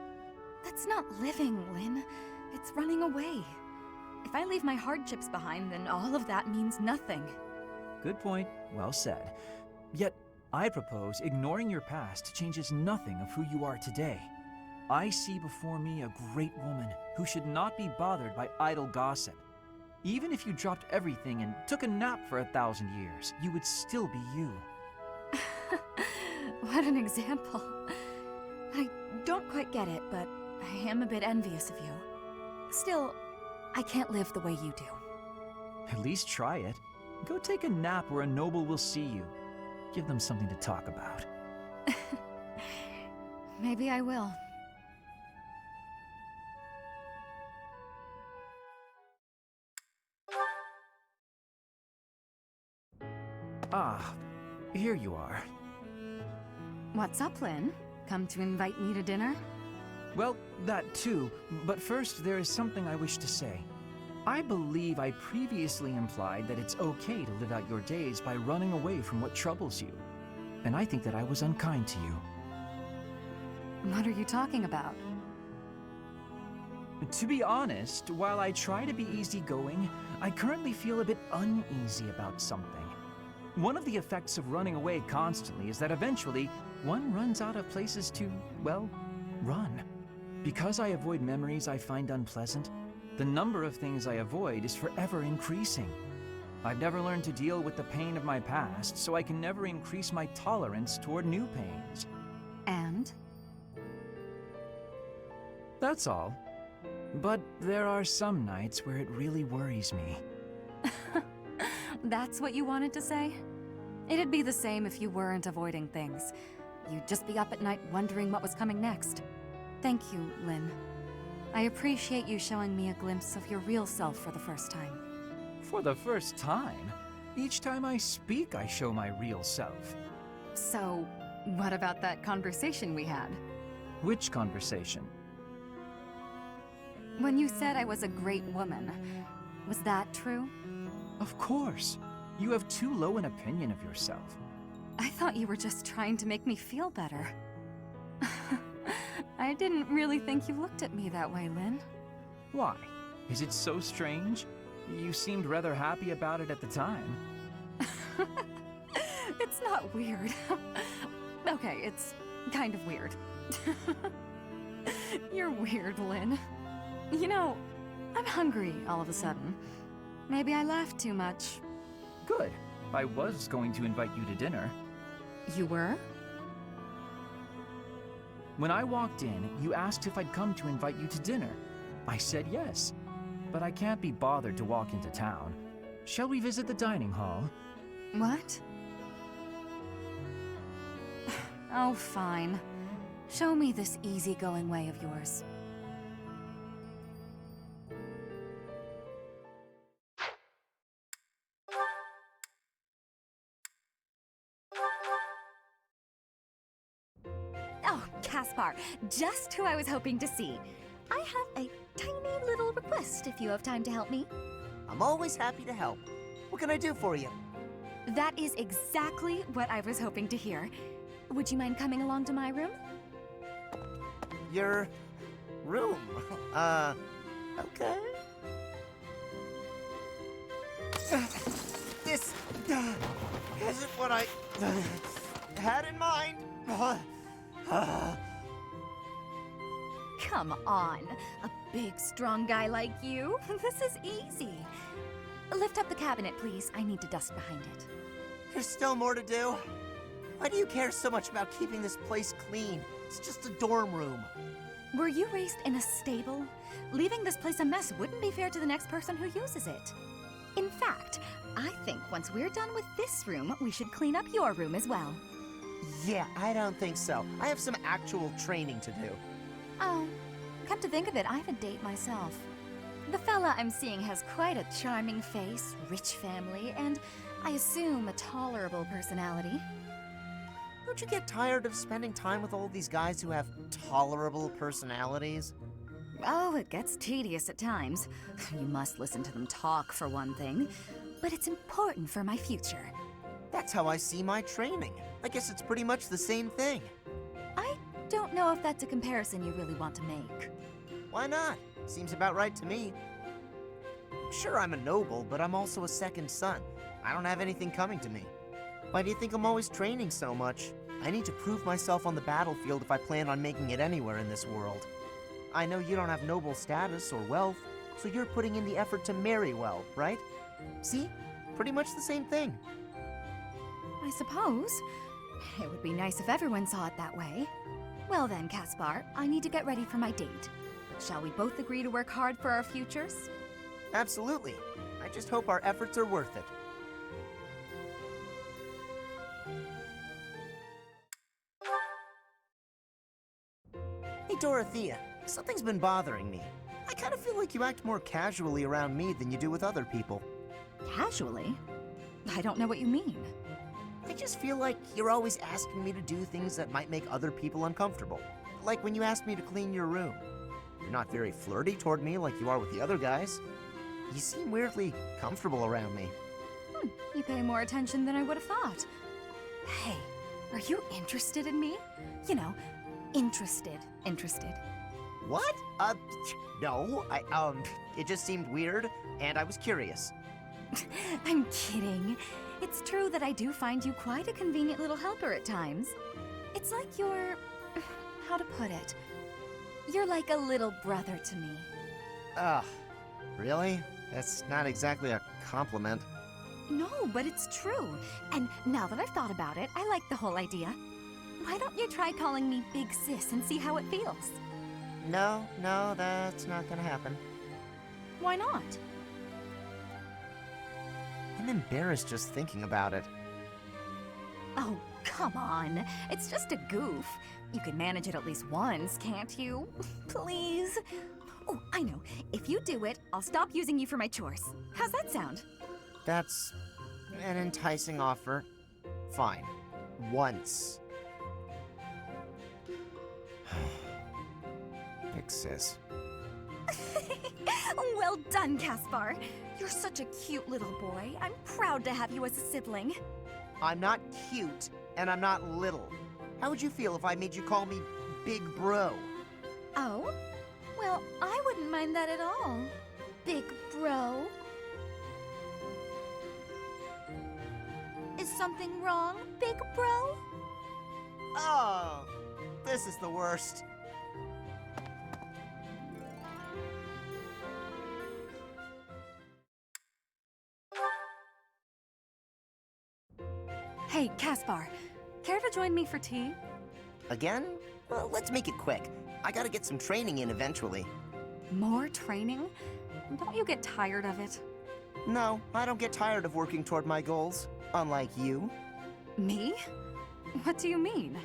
That's not living, Lynn. It's running away. If I leave my hardships behind, then all of that means nothing. Good point. Well said. Yet, I propose ignoring your past changes nothing of who you are today. I see before me a great woman who should not be bothered by idle gossip. Even if you dropped everything and took a nap for 1,000 years, you would still be you. What an example. I don't quite get it, but I am a bit envious of you. Still, I can't live the way you do. At least try it. Go take a nap where a noble will see you. Give them something to talk about. Maybe I will. Ah, here you are. What's up, Lynn? Come to invite me to dinner? Well, that too, but first there is something I wish to say. I believe I previously implied that it's okay to live out your days by running away from what troubles you. And I think that I was unkind to you. What are you talking about? To be honest, while I try to be easygoing, I currently feel a bit uneasy about something. One of the effects of running away constantly is that eventually one runs out of places to, well, run. Because I avoid memories I find unpleasant, the number of things I avoid is forever increasing. I've never learned to deal with the pain of my past, so I can never increase my tolerance toward new pains. And? That's all. But there are some nights where it really worries me. That's what you wanted to say? It'd be the same if you weren't avoiding things. You'd just be up at night wondering what was coming next. Thank you, Lynn. I appreciate you showing me a glimpse of your real self for the first time. For the first time? Each time I speak, I show my real self. So, what about that conversation we had? Which conversation? When you said I was a great woman, was that true? Of course. You have too low an opinion of yourself. I thought you were just trying to make me feel better. I didn't really think you looked at me that way, Lynn. Why? Is it so strange? You seemed rather happy about it at the time. It's not weird. Okay, it's kind of weird. You're weird, Lynn. You know, I'm hungry all of a sudden. Maybe I laughed too much. Good. I was going to invite you to dinner. You were? When I walked in, you asked if I'd come to invite you to dinner. I said yes, but I can't be bothered to walk into town. Shall we visit the dining hall? What? Oh, fine. Show me this easygoing way of yours. Oh, Caspar, just who I was hoping to see. I have a tiny little request if you have time to help me. I'm always happy to help. What can I do for you? That is exactly what I was hoping to hear. Would you mind coming along to my room? Your room? Okay. This isn't what I had in mind. Come on, a big, strong guy like you. This is easy. Lift up the cabinet, please. I need to dust behind it. There's still more to do. Why do you care so much about keeping this place clean? It's just a dorm room. Were you raised in a stable? Leaving this place a mess wouldn't be fair to the next person who uses it. In fact, I think once we're done with this room, we should clean up your room as well. Yeah, I don't think so. I have some actual training to do. Oh, come to think of it, I have a date myself. The fella I'm seeing has quite a charming face, rich family, and I assume a tolerable personality. Don't you get tired of spending time with all these guys who have tolerable personalities? Oh, it gets tedious at times. You must listen to them talk, for one thing. But it's important for my future. That's how I see my training. I guess it's pretty much the same thing. I don't know if that's a comparison you really want to make. Why not? Seems about right to me. Sure, I'm a noble, but I'm also a second son. I don't have anything coming to me. Why do you think I'm always training so much? I need to prove myself on the battlefield if I plan on making it anywhere in this world. I know you don't have noble status or wealth, so you're putting in the effort to marry well, right? See? Pretty much the same thing. I suppose. It would be nice if everyone saw it that way. Well then, Caspar, I need to get ready for my date. Shall we both agree to work hard for our futures? Absolutely. I just hope our efforts are worth it. Hey, Dorothea, something's been bothering me. I kind of feel like you act more casually around me than you do with other people. Casually? I don't know what you mean. I just feel like you're always asking me to do things that might make other people uncomfortable. Like when you asked me to clean your room. You're not very flirty toward me like you are with the other guys. You seem weirdly comfortable around me. You pay more attention than I would have thought. Hey, are you interested in me? You know, interested. What? No. It just seemed weird, and I was curious. I'm kidding. It's true that I do find you quite a convenient little helper at times. It's like you're... how to put it? You're like a little brother to me. Ugh. Really? That's not exactly a compliment. No, but it's true. And now that I've thought about it, I like the whole idea. Why don't you try calling me Big Sis and see how it feels? No, that's not gonna happen. Why not? I'm embarrassed just thinking about it. Oh, come on. It's just a goof. You can manage it at least once, can't you? Please? Oh, I know. If you do it, I'll stop using you for my chores. How's that sound? That's an enticing offer. Fine. Once. Big sis. Well done, Caspar. You're such a cute little boy. I'm proud to have you as a sibling. I'm not cute, and I'm not little. How would you feel if I made you call me Big Bro? Oh? Well, I wouldn't mind that at all. Big bro. Is something wrong, big bro? Oh, this is the worst. Hey, Caspar. Care to join me for tea? Again? Well, let's make it quick. I gotta get some training in eventually. More training? Don't you get tired of it? No, I don't get tired of working toward my goals, unlike you. Me? What do you mean?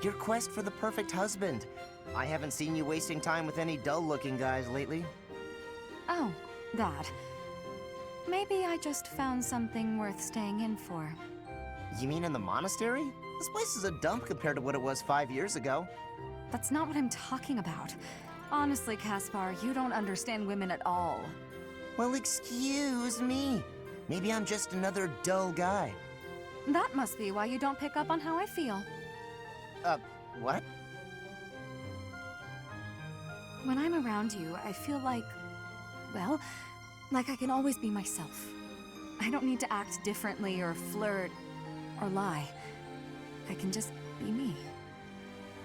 Your quest for the perfect husband. I haven't seen you wasting time with any dull-looking guys lately. Oh, that. Maybe I just found something worth staying in for. You mean in the monastery? This place is a dump compared to what it was 5 years ago. That's not what I'm talking about. Honestly, Caspar, you don't understand women at all. Well, excuse me. Maybe I'm just another dull guy. That must be why you don't pick up on how I feel. What? When I'm around you, I feel like, well, like I can always be myself. I don't need to act differently or flirt or lie. I can just be me.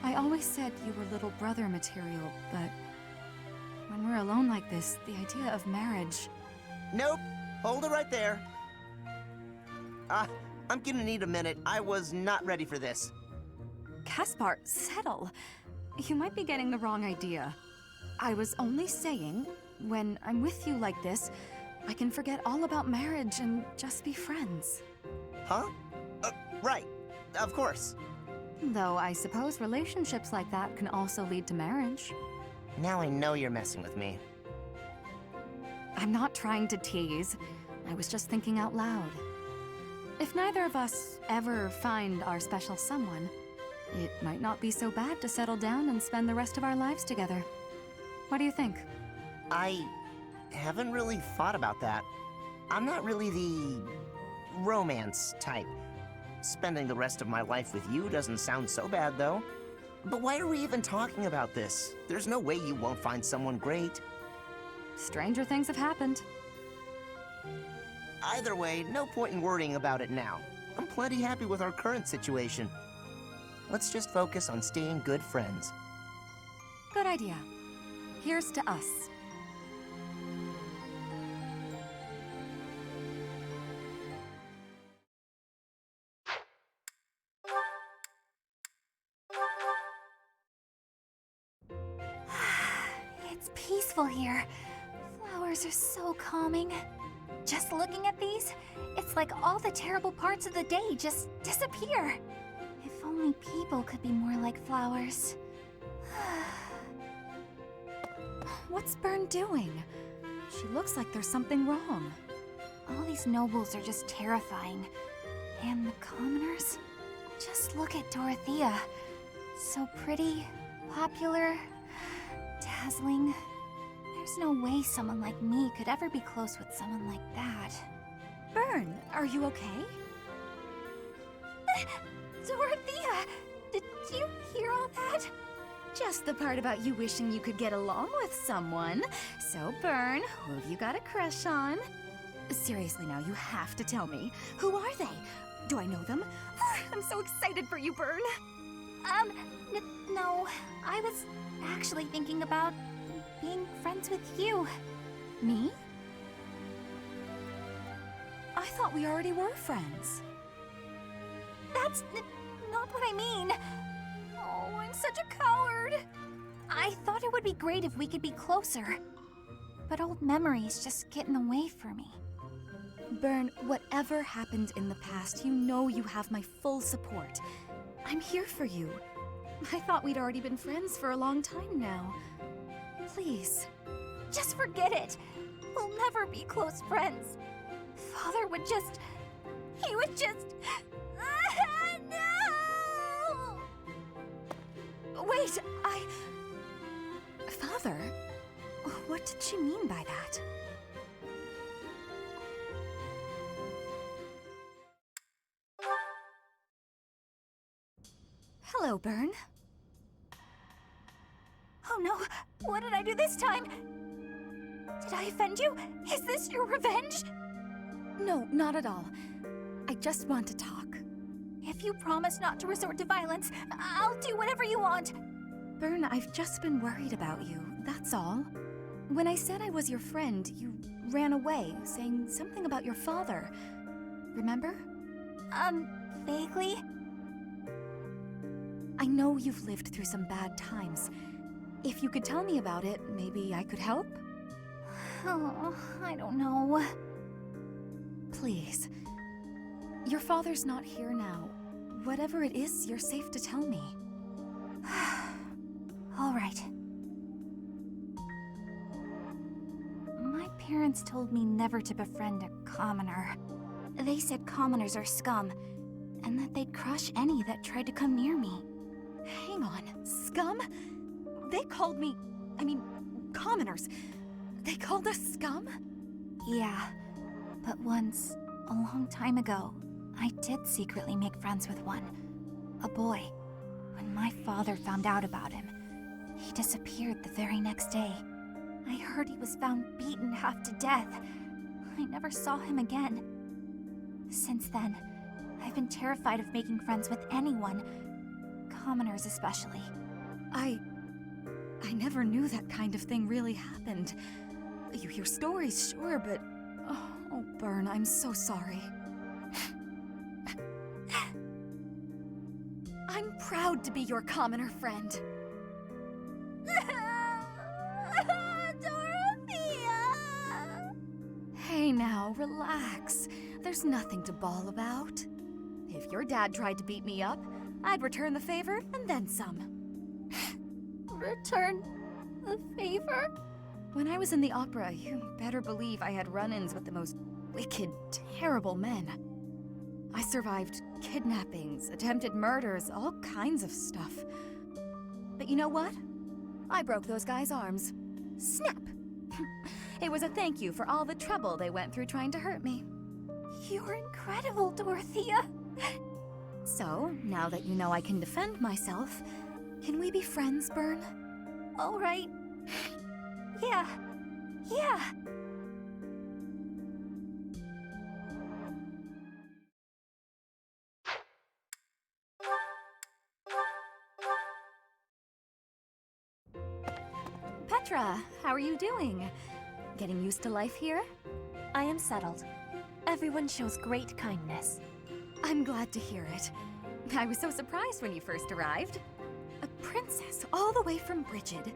I always said you were little brother material, but when we're alone like this, the idea of marriage... Nope. Hold it right there. I'm gonna need a minute. I was not ready for this. Caspar, settle. You might be getting the wrong idea. I was only saying, when I'm with you like this, I can forget all about marriage and just be friends. Huh? Right. Of course. Though I suppose relationships like that can also lead to marriage. Now I know you're messing with me. I'm not trying to tease. I was just thinking out loud. If neither of us ever find our special someone, it might not be so bad to settle down and spend the rest of our lives together. What do you think? I haven't really thought about that. I'm not really the romance type. Spending the rest of my life with you doesn't sound so bad, though. But why are we even talking about this? There's no way you won't find someone great. Stranger things have happened. Either way, no point in worrying about it now. I'm plenty happy with our current situation. Let's just focus on staying good friends. Good idea. Here's to us. It's peaceful here. Flowers are so calming. Just looking at these, it's like all the terrible parts of the day just disappear. If only people could be more like flowers. What's Bern doing? She looks like there's something wrong. All these nobles are just terrifying. And the commoners? Just look at Dorothea. So pretty, popular, dazzling. There's no way someone like me could ever be close with someone like that. Bern, are you okay? Dorothea! Did you hear all that? Just the part about you wishing you could get along with someone. So, Bern, who have you got a crush on? Seriously now, you have to tell me. Who are they? Do I know them? I'm so excited for you, Bern. No. I was actually thinking about being friends with you. Me? I thought we already were friends. That's not what I mean. Oh, I'm such a coward. I thought it would be great if we could be closer. But old memories just get in the way for me. Bern, whatever happened in the past, you know you have my full support. I'm here for you. I thought we'd already been friends for a long time now. Please. Just forget it. We'll never be close friends. Father would just... He would just... No! Wait, Father? What did she mean by that? Hello, Bern. Oh no, what did I do this time? Did I offend you? Is this your revenge? No, not at all. I just want to talk. If you promise not to resort to violence, I'll do whatever you want. Bern, I've just been worried about you, that's all. When I said I was your friend, you ran away, saying something about your father. Remember? Vaguely? I know you've lived through some bad times. If you could tell me about it, maybe I could help? Oh, I don't know. Please. Your father's not here now. Whatever it is, you're safe to tell me. All right. My parents told me never to befriend a commoner. They said commoners are scum, and that they'd crush any that tried to come near me. Hang on, scum? They called me... commoners. They called us scum? Yeah, but once, a long time ago, I did secretly make friends with one. A boy. When my father found out about him, he disappeared the very next day. I heard he was found beaten half to death. I never saw him again. Since then, I've been terrified of making friends with anyone. Commoners especially. I never knew that kind of thing really happened. You hear stories, sure, but... Oh, Bern, I'm so sorry. I'm proud to be your commoner friend. Dorothea! Hey now, relax. There's nothing to bawl about. If your dad tried to beat me up, I'd return the favor and then some. Return the favor? When I was in the opera, you better believe I had run-ins with the most wicked, terrible men. I survived kidnappings, attempted murders, all kinds of stuff. But you know what? I broke those guys' arms. Snap! It was a thank you for all the trouble they went through trying to hurt me. You're incredible, Dorothea. So, now that you know I can defend myself, can we be friends, Bern? All right. Yeah. Petra, how are you doing? Getting used to life here? I am settled. Everyone shows great kindness. I'm glad to hear it. I was so surprised when you first arrived. A princess all the way from Brigid.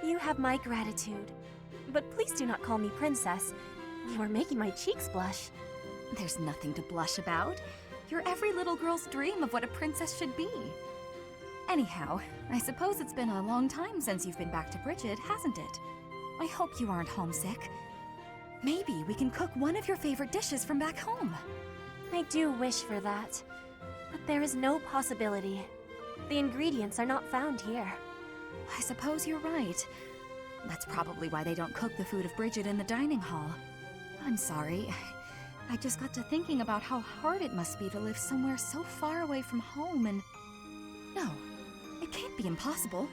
You have my gratitude. But please do not call me princess. You are making my cheeks blush. There's nothing to blush about. You're every little girl's dream of what a princess should be. Anyhow, I suppose it's been a long time since you've been back to Brigid, hasn't it? I hope you aren't homesick. Maybe we can cook one of your favorite dishes from back home. I do wish for that. But there is no possibility. The ingredients are not found here. I suppose you're right. That's probably why they don't cook the food of Brigid in the dining hall. I'm sorry. I just got to thinking about how hard it must be to live somewhere so far away from home and... No, it can't be impossible.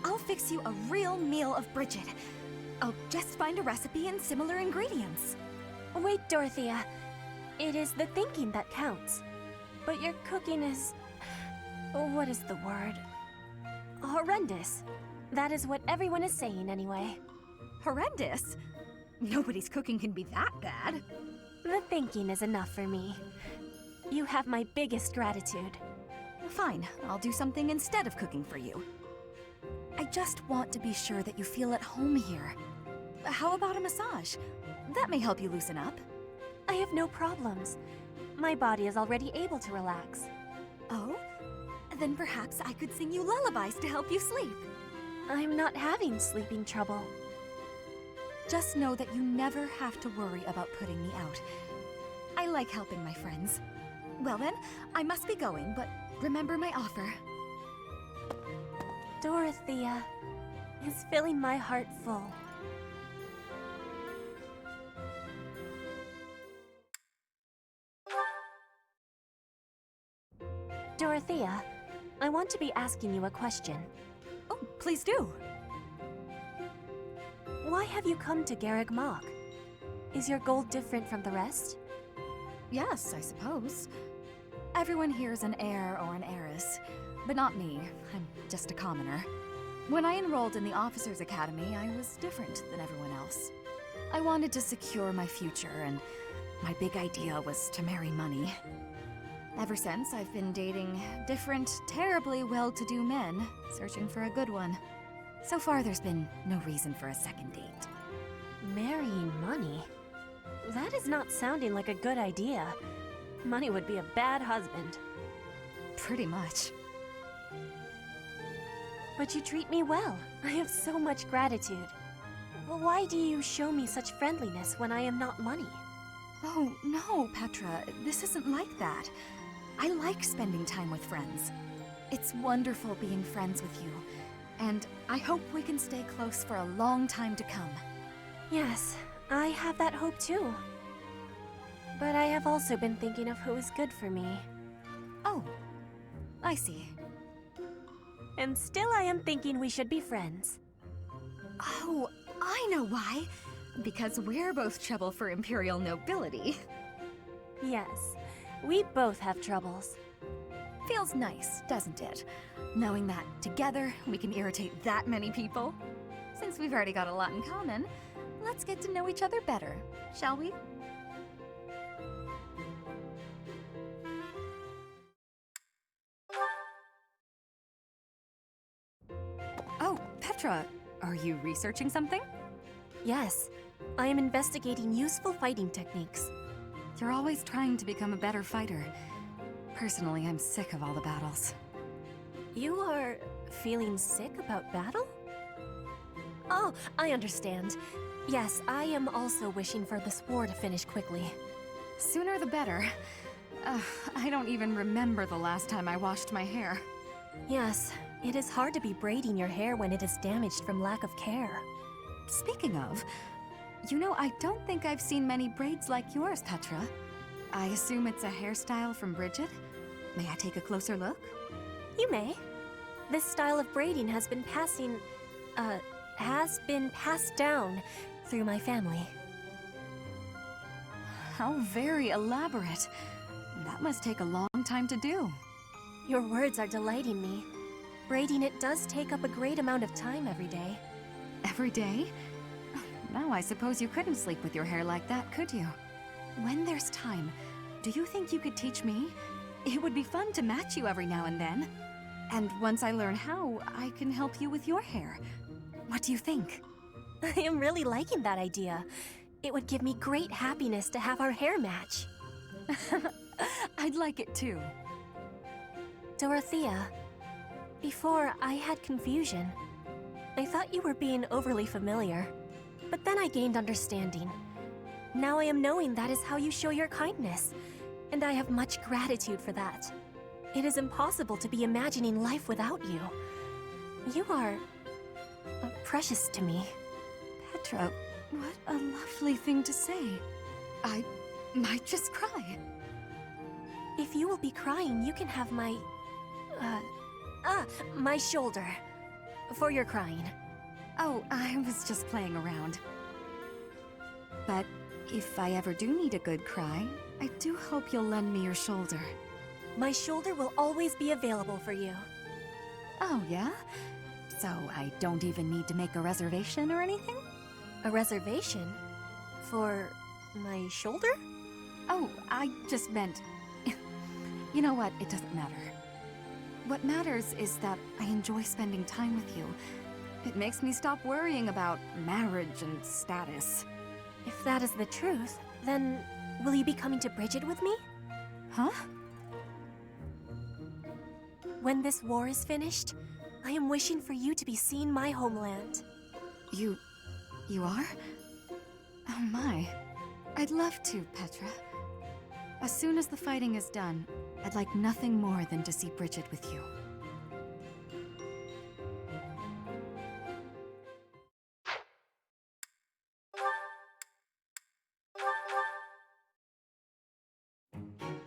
I'll fix you a real meal of Brigid. I'll just find a recipe and similar ingredients. Wait, Dorothea. It is the thinking that counts. But your cooking is... what is the word? Horrendous. That is what everyone is saying anyway. Horrendous? Nobody's cooking can be that bad. The thinking is enough for me. You have my biggest gratitude. Fine, I'll do something instead of cooking for you. I just want to be sure that you feel at home here. How about a massage? That may help you loosen up. I have no problems. My body is already able to relax. Oh? Then perhaps I could sing you lullabies to help you sleep. I'm not having sleeping trouble. Just know that you never have to worry about putting me out. I like helping my friends. Well then, I must be going, but remember my offer. Dorothea is filling my heart full. Dorothea, I want to be asking you a question. Oh, please do. Why have you come to Garreg Mach? Is your goal different from the rest? Yes, I suppose. Everyone here is an heir or an heiress, but not me. I'm just a commoner. When I enrolled in the Officers' Academy, I was different than everyone else. I wanted to secure my future, and my big idea was to marry money. Ever since, I've been dating different, terribly well-to-do men, searching for a good one. So far, there's been no reason for a second date. Marrying money? That is not sounding like a good idea. Money would be a bad husband. Pretty much. But you treat me well. I have so much gratitude. Well, why do you show me such friendliness when I am not money? Oh, no, Petra. This isn't like that. I like spending time with friends. It's wonderful being friends with you. And I hope we can stay close for a long time to come. Yes, I have that hope too. But I have also been thinking of who is good for me. Oh, I see. And still I am thinking we should be friends. Oh, I know why. Because we're both trouble for Imperial nobility. Yes, we both have troubles. Feels nice, doesn't it? Knowing that together we can irritate that many people. Since we've already got a lot in common, let's get to know each other better, shall we? Oh, Petra, are you researching something? Yes, I am investigating useful fighting techniques. You're always trying to become a better fighter. Personally, I'm sick of all the battles. You are feeling sick about battle? Oh, I understand. Yes, I am also wishing for this war to finish quickly. Sooner the better. I don't even remember the last time I washed my hair. Yes, it is hard to be braiding your hair when it is damaged from lack of care. Speaking of, you know, I don't think I've seen many braids like yours, Petra. I assume it's a hairstyle from Bridget? May I take a closer look? You may. This style of braiding has been passed down through my family. How very elaborate. That must take a long time to do. Your words are delighting me. Braiding it does take up a great amount of time every day. Every day? Now I suppose you couldn't sleep with your hair like that, could you? When there's time, do you think you could teach me? It would be fun to match you every now and then. And once I learn how, I can help you with your hair. What do you think? I am really liking that idea. It would give me great happiness to have our hair match. I'd like it too. Dorothea, before I had confusion. I thought you were being overly familiar, but then I gained understanding. Now I am knowing that is how you show your kindness, and I have much gratitude for that. It is impossible to be imagining life without you. You are precious to me. Petra, what a lovely thing to say. I might just cry. If you will be crying, you can have my shoulder. For your crying. Oh, I was just playing around. But if I ever do need a good cry, I do hope you'll lend me your shoulder. My shoulder will always be available for you. Oh, yeah? So I don't even need to make a reservation or anything? A reservation? For my shoulder? Oh, I just meant... You know what? It doesn't matter. What matters is that I enjoy spending time with you. It makes me stop worrying about marriage and status. If that is the truth, then Will you be coming to Bridget with me? Huh? When this war is finished, I am wishing for you to be seeing my homeland. You are? Oh my. I'd love to, Petra. As soon as the fighting is done, I'd like nothing more than to see Bridget with you.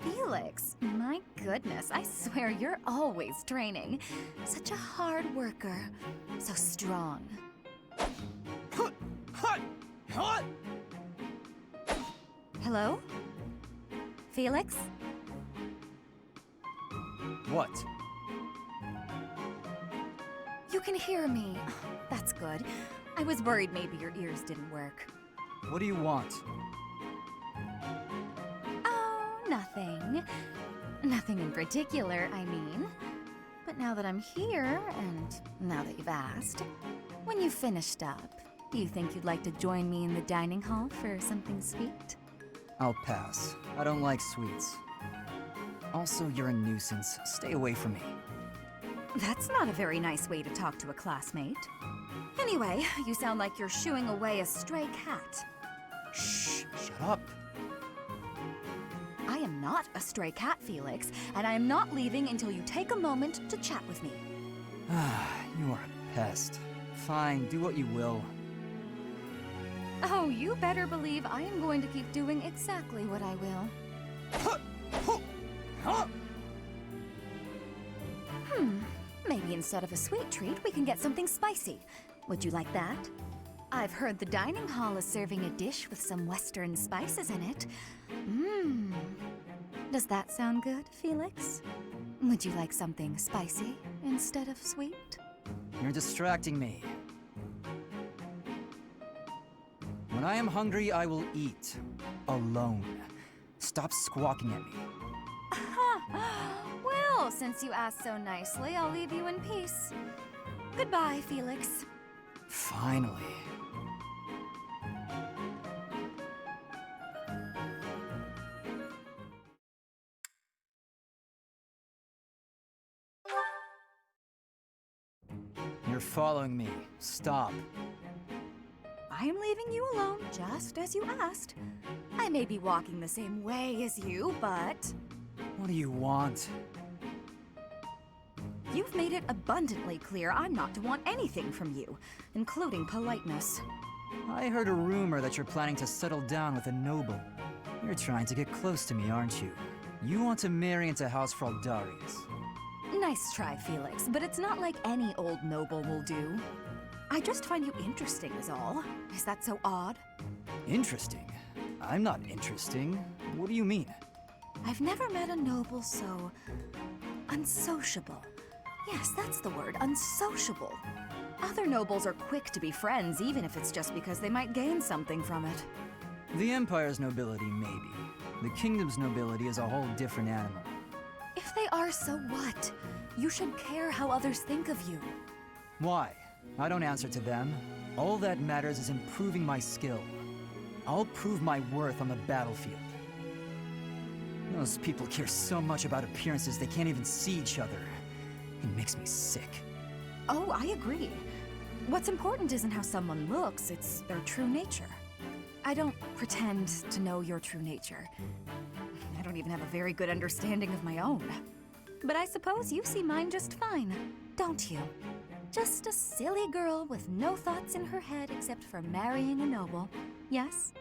Felix, my goodness, I swear you're always training. Such a hard worker. So strong. Hello? Felix? What? You can hear me. That's good. I was worried maybe your ears didn't work. What do you want? Oh, nothing. Nothing in particular, I mean. But now that I'm here, and now that you've asked, when you've finished up, do you think you'd like to join me in the dining hall for something sweet? I'll pass. I don't like sweets. Also, you're a nuisance. Stay away from me. That's not a very nice way to talk to a classmate. Anyway, you sound like you're shooing away a stray cat. Shh, shut up. I am not a stray cat, Felix, and I am not leaving until you take a moment to chat with me. You are a pest. Fine, do what you will. Oh, you better believe I am going to keep doing exactly what I will. Maybe instead of a sweet treat, we can get something spicy. Would you like that? I've heard the dining hall is serving a dish with some Western spices in it. Does that sound good, Felix? Would you like something spicy instead of sweet? You're distracting me. When I am hungry, I will eat. Alone. Stop squawking at me. Well, since you asked so nicely, I'll leave you in peace. Goodbye, Felix. Finally. You're following me. Stop. I am leaving you alone, just as you asked. I may be walking the same way as you, but What do you want? you've made it abundantly clear I'm not to want anything from you, including politeness. I heard a rumor that you're planning to settle down with a noble. You're trying to get close to me, aren't you? You want to marry into House Fraldarius. Nice try, Felix, but it's not like any old noble will do. I just find you interesting is all. Is that so odd? Interesting? I'm not interesting. What do you mean? I've never met a noble so unsociable. Yes, that's the word, unsociable. Other nobles are quick to be friends, even if it's just because they might gain something from it. The Empire's nobility, maybe. The Kingdom's nobility is a whole different animal. If they are, so what? You should care how others think of you. Why? I don't answer to them. All that matters is improving my skill. I'll prove my worth on the battlefield. Those people care so much about appearances they can't even see each other. It makes me sick. Oh, I agree. What's important isn't how someone looks, it's their true nature. I don't pretend to know your true nature. I don't even have a very good understanding of my own. But I suppose you see mine just fine, don't you? Just a silly girl with no thoughts in her head except for marrying a noble. Yes?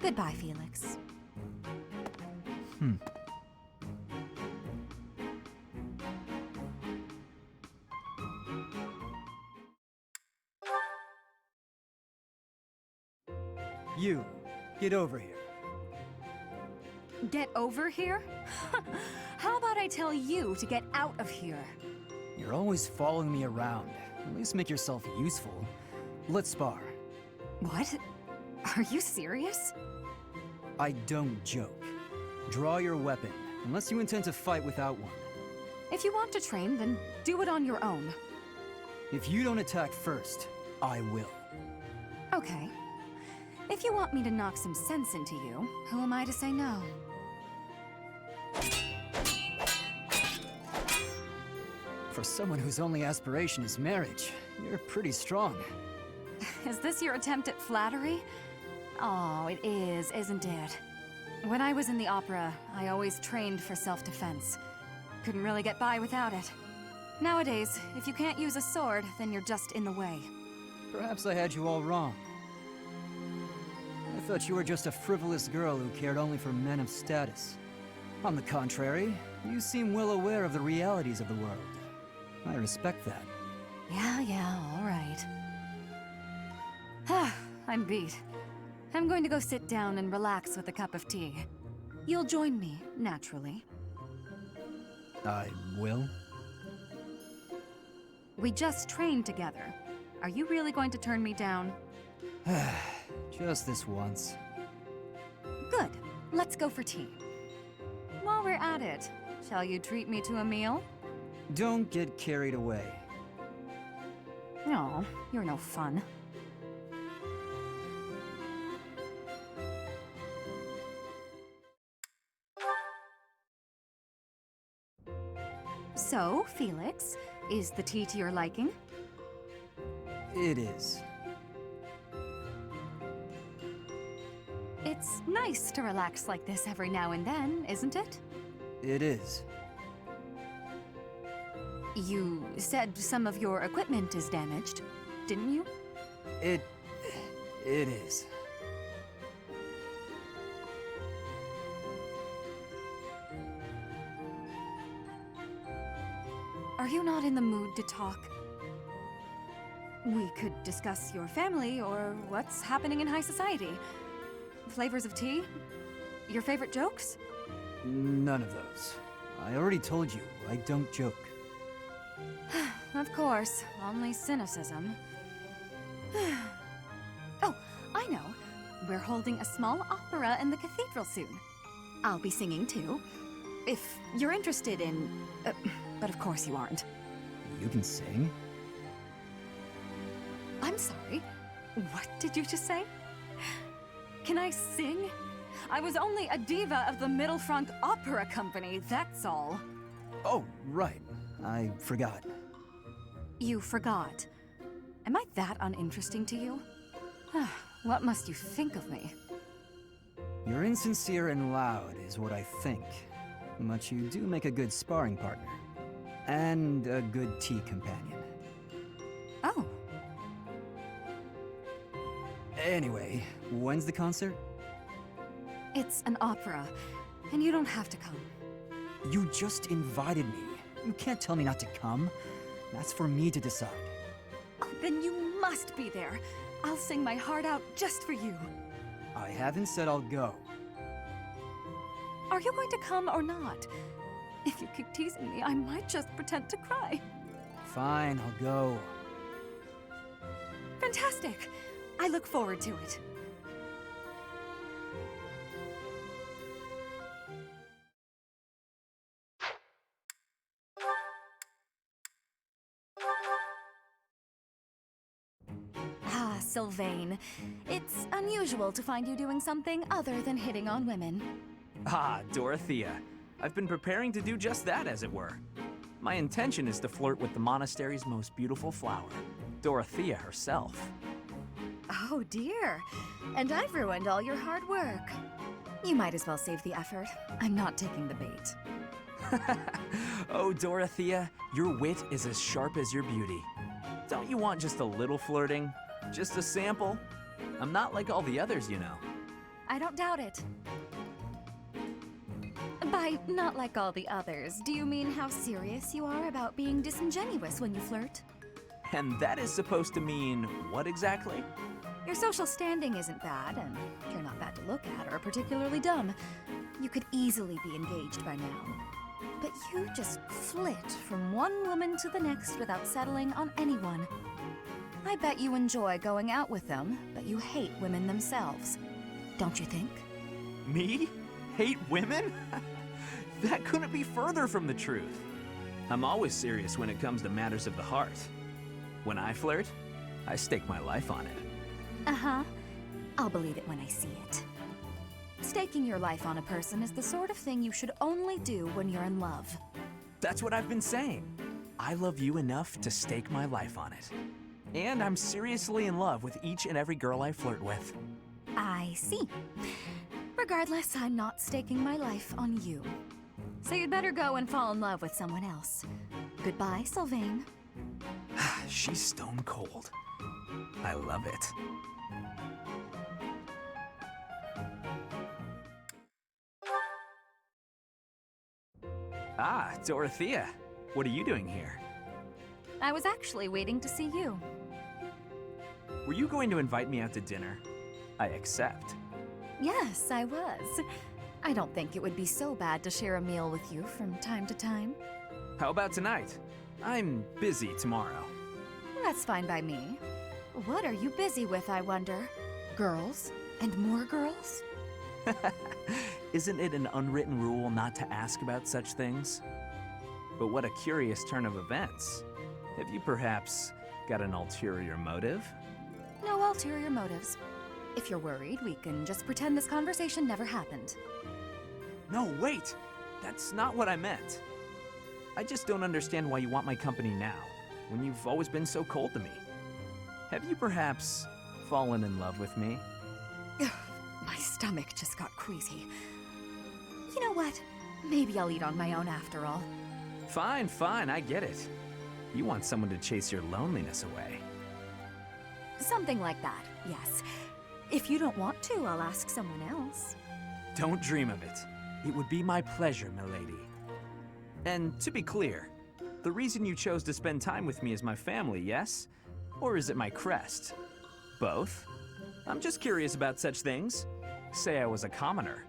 Goodbye, Felix. You, get over here. Get over here? How about I tell you to get out of here? You're always following me around. At least make yourself useful. Let's spar. What? Are you serious? I don't joke. Draw your weapon, unless you intend to fight without one. If you want to train, then do it on your own. If you don't attack first, I will. Okay. If you want me to knock some sense into you, who am I to say no? For someone whose only aspiration is marriage, you're pretty strong. Is this your attempt at flattery? Oh, it is, isn't it? When I was in the opera, I always trained for self-defense. Couldn't really get by without it. Nowadays, if you can't use a sword, then you're just in the way. Perhaps I had you all wrong. I thought you were just a frivolous girl who cared only for men of status. On the contrary, you seem well aware of the realities of the world. I respect that. Yeah, all right. I'm beat. I'm going to go sit down and relax with a cup of tea. You'll join me, naturally. I will? We just trained together. Are you really going to turn me down? Just this once. Good. Let's go for tea. While we're at it, shall you treat me to a meal? Don't get carried away. No, you're no fun. So, Felix, is the tea to your liking? It is. It's nice to relax like this every now and then, isn't it? It is. You said some of your equipment is damaged, didn't you? It is. Are you not in the mood to talk? We could discuss your family or what's happening in high society. Flavors of tea? Your favorite jokes? None of those. I already told you, I don't joke. Of course, only cynicism. Oh, I know. We're holding a small opera in the cathedral soon. I'll be singing too. If you're interested in... but of course you aren't. You can sing? I'm sorry. What did you just say? Can I sing? I was only a diva of the Mittelfranc Opera Company, that's all. Oh, right. I forgot. You forgot. Am I that uninteresting to you? What must you think of me? You're insincere and loud, is what I think. But you do make a good sparring partner. And a good tea companion. Oh. Anyway, when's the concert? It's an opera, and you don't have to come. You just invited me. You can't tell me not to come. That's for me to decide. Oh, then you must be there. I'll sing my heart out just for you. I haven't said I'll go. Are you going to come or not? If you keep teasing me, I might just pretend to cry. Fine, I'll go. Fantastic! I look forward to it. Ah, Sylvain. It's unusual to find you doing something other than hitting on women. Ah, Dorothea. I've been preparing to do just that, as it were. My intention is to flirt with the monastery's most beautiful flower, Dorothea herself. Oh dear. And I've ruined all your hard work. You might as well save the effort. I'm not taking the bait. Oh, Dorothea, your wit is as sharp as your beauty. Don't you want just a little flirting? Just a sample? I'm not like all the others, you know. I don't doubt it. By not like all the others, do you mean how serious you are about being disingenuous when you flirt? And that is supposed to mean what exactly? Your social standing isn't bad, and you're not bad to look at or particularly dumb. You could easily be engaged by now. But you just flit from one woman to the next without settling on anyone. I bet you enjoy going out with them, but you hate women themselves. Don't you think? Me? Hate women? That couldn't be further from the truth. I'm always serious when it comes to matters of the heart. When I flirt, I stake my life on it. Uh-huh. I'll believe it when I see it. Staking your life on a person is the sort of thing you should only do when you're in love. That's what I've been saying. I love you enough to stake my life on it. And I'm seriously in love with each and every girl I flirt with. I see. Regardless, I'm not staking my life on you. So you'd better go and fall in love with someone else. Goodbye, Sylvain. She's stone cold. I love it. Ah, Dorothea. What are you doing here? I was actually waiting to see you. Were you going to invite me out to dinner? I accept. Yes, I was. I don't think it would be so bad to share a meal with you from time to time. How about tonight? I'm busy tomorrow. That's fine by me. What are you busy with, I wonder? Girls? And more girls? Isn't it an unwritten rule not to ask about such things? But what a curious turn of events. Have you perhaps got an ulterior motive? No ulterior motives. If you're worried, we can just pretend this conversation never happened. No, wait! That's not what I meant. I just don't understand why you want my company now, when you've always been so cold to me. Have you perhaps fallen in love with me? My stomach just got queasy. You know what? Maybe I'll eat on my own after all. Fine, fine, I get it. You want someone to chase your loneliness away. Something like that, yes. If you don't want to, I'll ask someone else. Don't dream of it. It would be my pleasure, milady. And to be clear, the reason you chose to spend time with me is my family, yes? Or is it my crest? Both? I'm just curious about such things. Say I was a commoner.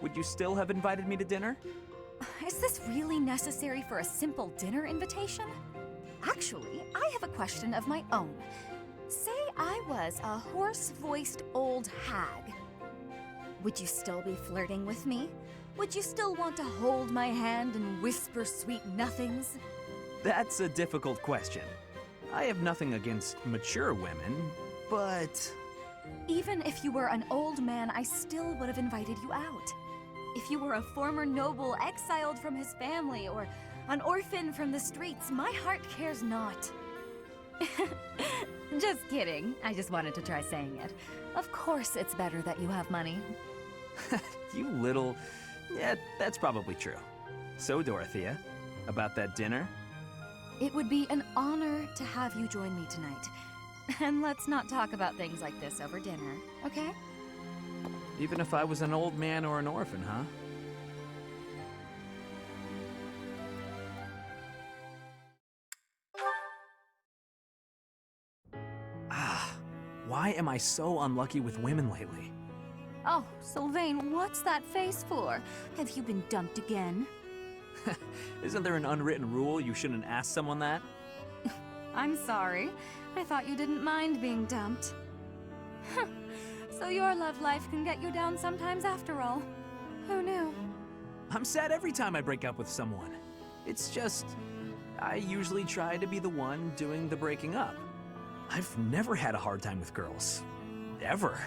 Would you still have invited me to dinner? Is this really necessary for a simple dinner invitation? Actually, I have a question of my own. Say I was a hoarse-voiced old hag. Would you still be flirting with me? Would you still want to hold my hand and whisper sweet nothings? That's a difficult question. I have nothing against mature women, but... Even if you were an old man, I still would have invited you out. If you were a former noble exiled from his family, or an orphan from the streets, my heart cares not. Just kidding. I just wanted to try saying it. Of course it's better that you have money. You little... Yeah, that's probably true. So, Dorothea, about that dinner? It would be an honor to have you join me tonight. And let's not talk about things like this over dinner, okay? Even if I was an old man or an orphan, huh? Why am I so unlucky with women lately? Oh, Sylvain, what's that face for? Have you been dumped again? Isn't there an unwritten rule you shouldn't ask someone that? I'm sorry. I thought you didn't mind being dumped. So your love life can get you down sometimes after all. Who knew? I'm sad every time I break up with someone. It's just, I usually try to be the one doing the breaking up. I've never had a hard time with girls. Ever.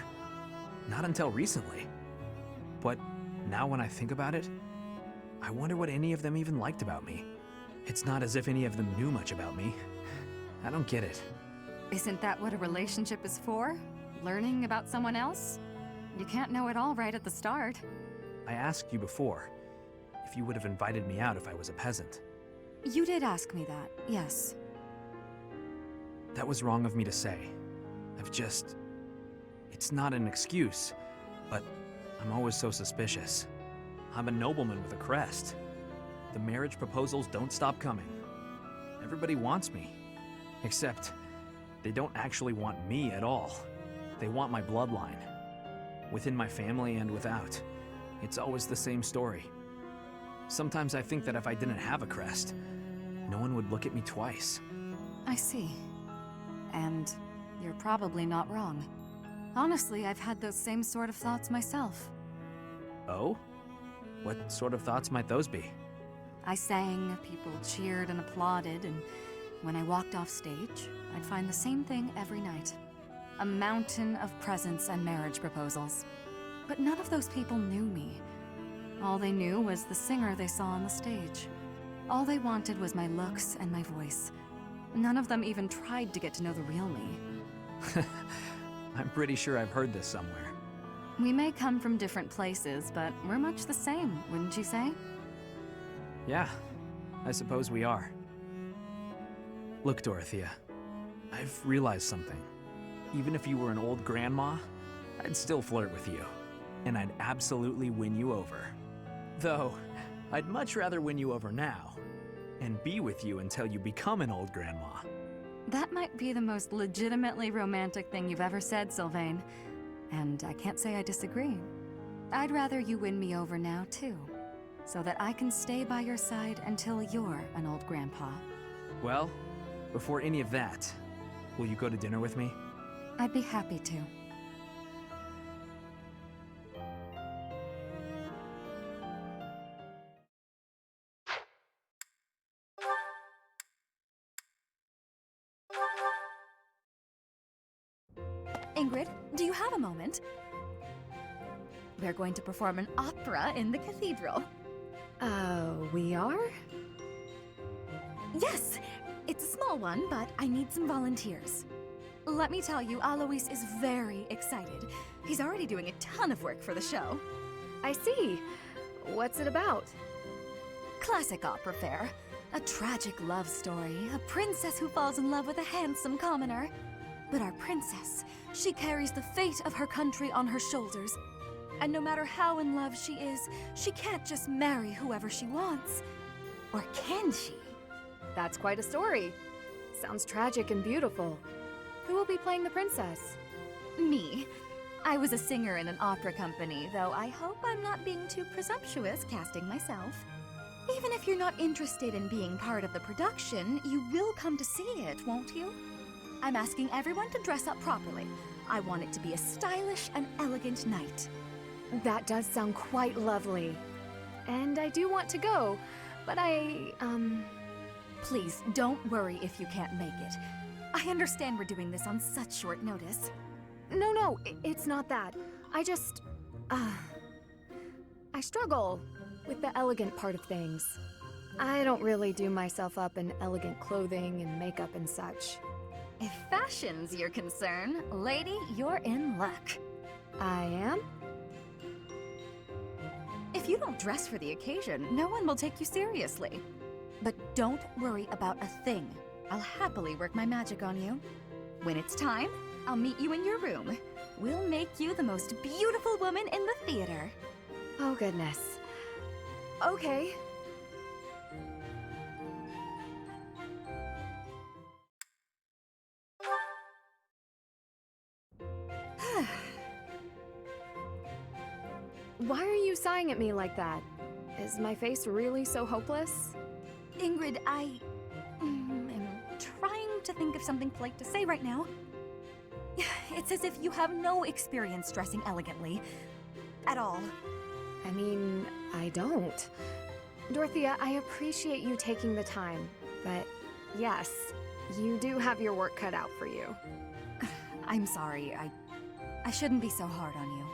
Not until recently. But now when I think about it, I wonder what any of them even liked about me. It's not as if any of them knew much about me. I don't get it. Isn't that what a relationship is for? Learning about someone else? You can't know it all right at the start. I asked you before if you would have invited me out if I was a peasant. You did ask me that, yes. That was wrong of me to say. It's not an excuse, but I'm always so suspicious. I'm a nobleman with a crest. The marriage proposals don't stop coming. Everybody wants me. Except, they don't actually want me at all. They want my bloodline. Within my family and without. It's always the same story. Sometimes I think that if I didn't have a crest, no one would look at me twice. I see. And you're probably not wrong. Honestly, I've had those same sort of thoughts myself. Oh? What sort of thoughts might those be? I sang, people cheered and applauded, and when I walked off stage, I'd find the same thing every night. a mountain of presents and marriage proposals. But none of those people knew me. All they knew was the singer they saw on the stage. All they wanted was my looks and my voice. None of them even tried to get to know the real me. I'm pretty sure I've heard this somewhere. We may come from different places, but we're much the same, wouldn't you say? Yeah, I suppose we are. Look, Dorothea, I've realized something. Even if you were an old grandma, I'd still flirt with you. And I'd absolutely win you over. Though, I'd much rather win you over now, and be with you until you become an old grandma. That might be the most legitimately romantic thing you've ever said, Sylvain. And I can't say I disagree. I'd rather you win me over now, too. So that I can stay by your side until you're an old grandpa. Well, before any of that, will you go to dinner with me? I'd be happy to. Ingrid, do you have a moment? We're going to perform an opera in the cathedral. We are? Yes! It's a small one, but I need some volunteers. Let me tell you, Alois is very excited. He's already doing a ton of work for the show. I see. What's it about? Classic opera fare. A tragic love story, a princess who falls in love with a handsome commoner. But our princess, she carries the fate of her country on her shoulders. And no matter how in love she is, she can't just marry whoever she wants. Or can she? That's quite a story. Sounds tragic and beautiful. Who will be playing the princess? Me. I was a singer in an opera company, though I hope I'm not being too presumptuous casting myself. Even if you're not interested in being part of the production, you will come to see it, won't you? I'm asking everyone to dress up properly. I want it to be a stylish and elegant night. That does sound quite lovely. And I do want to go, but Please, don't worry if you can't make it. I understand we're doing this on such short notice. No, it's not that. I just, I struggle with the elegant part of things. I don't really do myself up in elegant clothing and makeup and such. If fashion's your concern, lady, you're in luck. I am? If you don't dress for the occasion, no one will take you seriously. But don't worry about a thing. I'll happily work my magic on you. When it's time, I'll meet you in your room. We'll make you the most beautiful woman in the theater. Oh, goodness. Okay. Why are you sighing at me like that? Is my face really so hopeless? Ingrid, I am trying to think of something polite to say right now. It's as if you have no experience dressing elegantly. At all. I mean, I don't. Dorothea, I appreciate you taking the time, but yes, you do have your work cut out for you. I'm sorry, I shouldn't be so hard on you.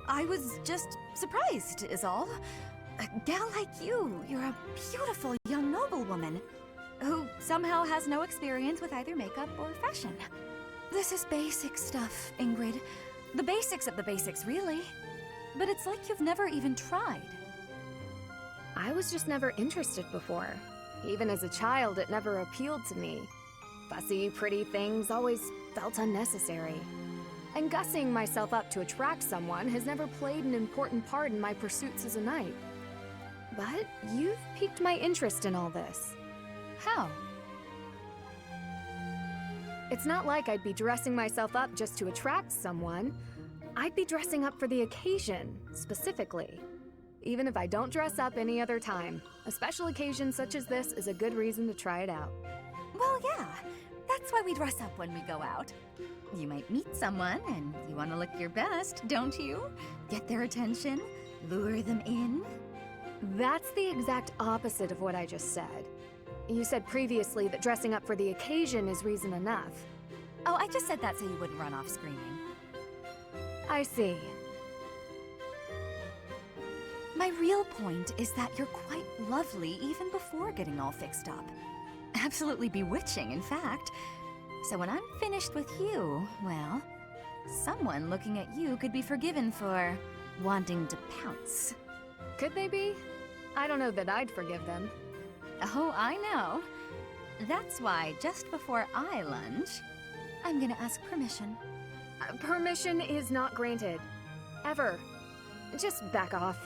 I was just surprised, is all. A gal like you, you're a beautiful young noblewoman who somehow has no experience with either makeup or fashion. This is basic stuff, Ingrid. The basics of the basics, really. But it's like you've never even tried. I was just never interested before. Even as a child, it never appealed to me. Fussy, pretty things always felt unnecessary. And gussing myself up to attract someone has never played an important part in my pursuits as a knight. But you've piqued my interest in all this. How? It's not like I'd be dressing myself up just to attract someone. I'd be dressing up for the occasion, specifically. Even if I don't dress up any other time, a special occasion such as this is a good reason to try it out. Well, yeah. That's why we dress up when we go out. You might meet someone, and you want to look your best, don't you? Get their attention, lure them in. That's the exact opposite of what I just said. You said previously that dressing up for the occasion is reason enough. Oh, I just said that so you wouldn't run off screaming. I see. My real point is that you're quite lovely even before getting all fixed up. Absolutely bewitching, in fact. So when I'm finished with you, well, someone looking at you could be forgiven for wanting to pounce. Could they be? I don't know that I'd forgive them. Oh, I know. That's why just before I lunge, I'm gonna ask permission. Permission is not granted. Ever. Just back off.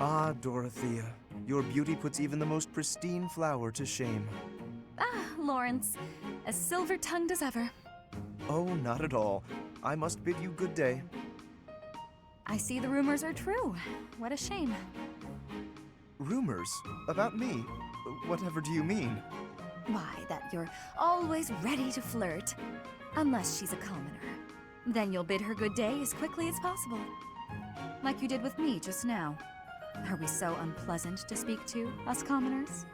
Ah, Dorothea. Your beauty puts even the most pristine flower to shame. Ah, Lorenz. As silver-tongued as ever. Oh, not at all. I must bid you good day. I see the rumors are true. What a shame. Rumors? About me? Whatever do you mean? Why, that you're always ready to flirt. Unless she's a commoner. Then you'll bid her good day as quickly as possible. Like you did with me just now. Are we so unpleasant to speak to, us commoners?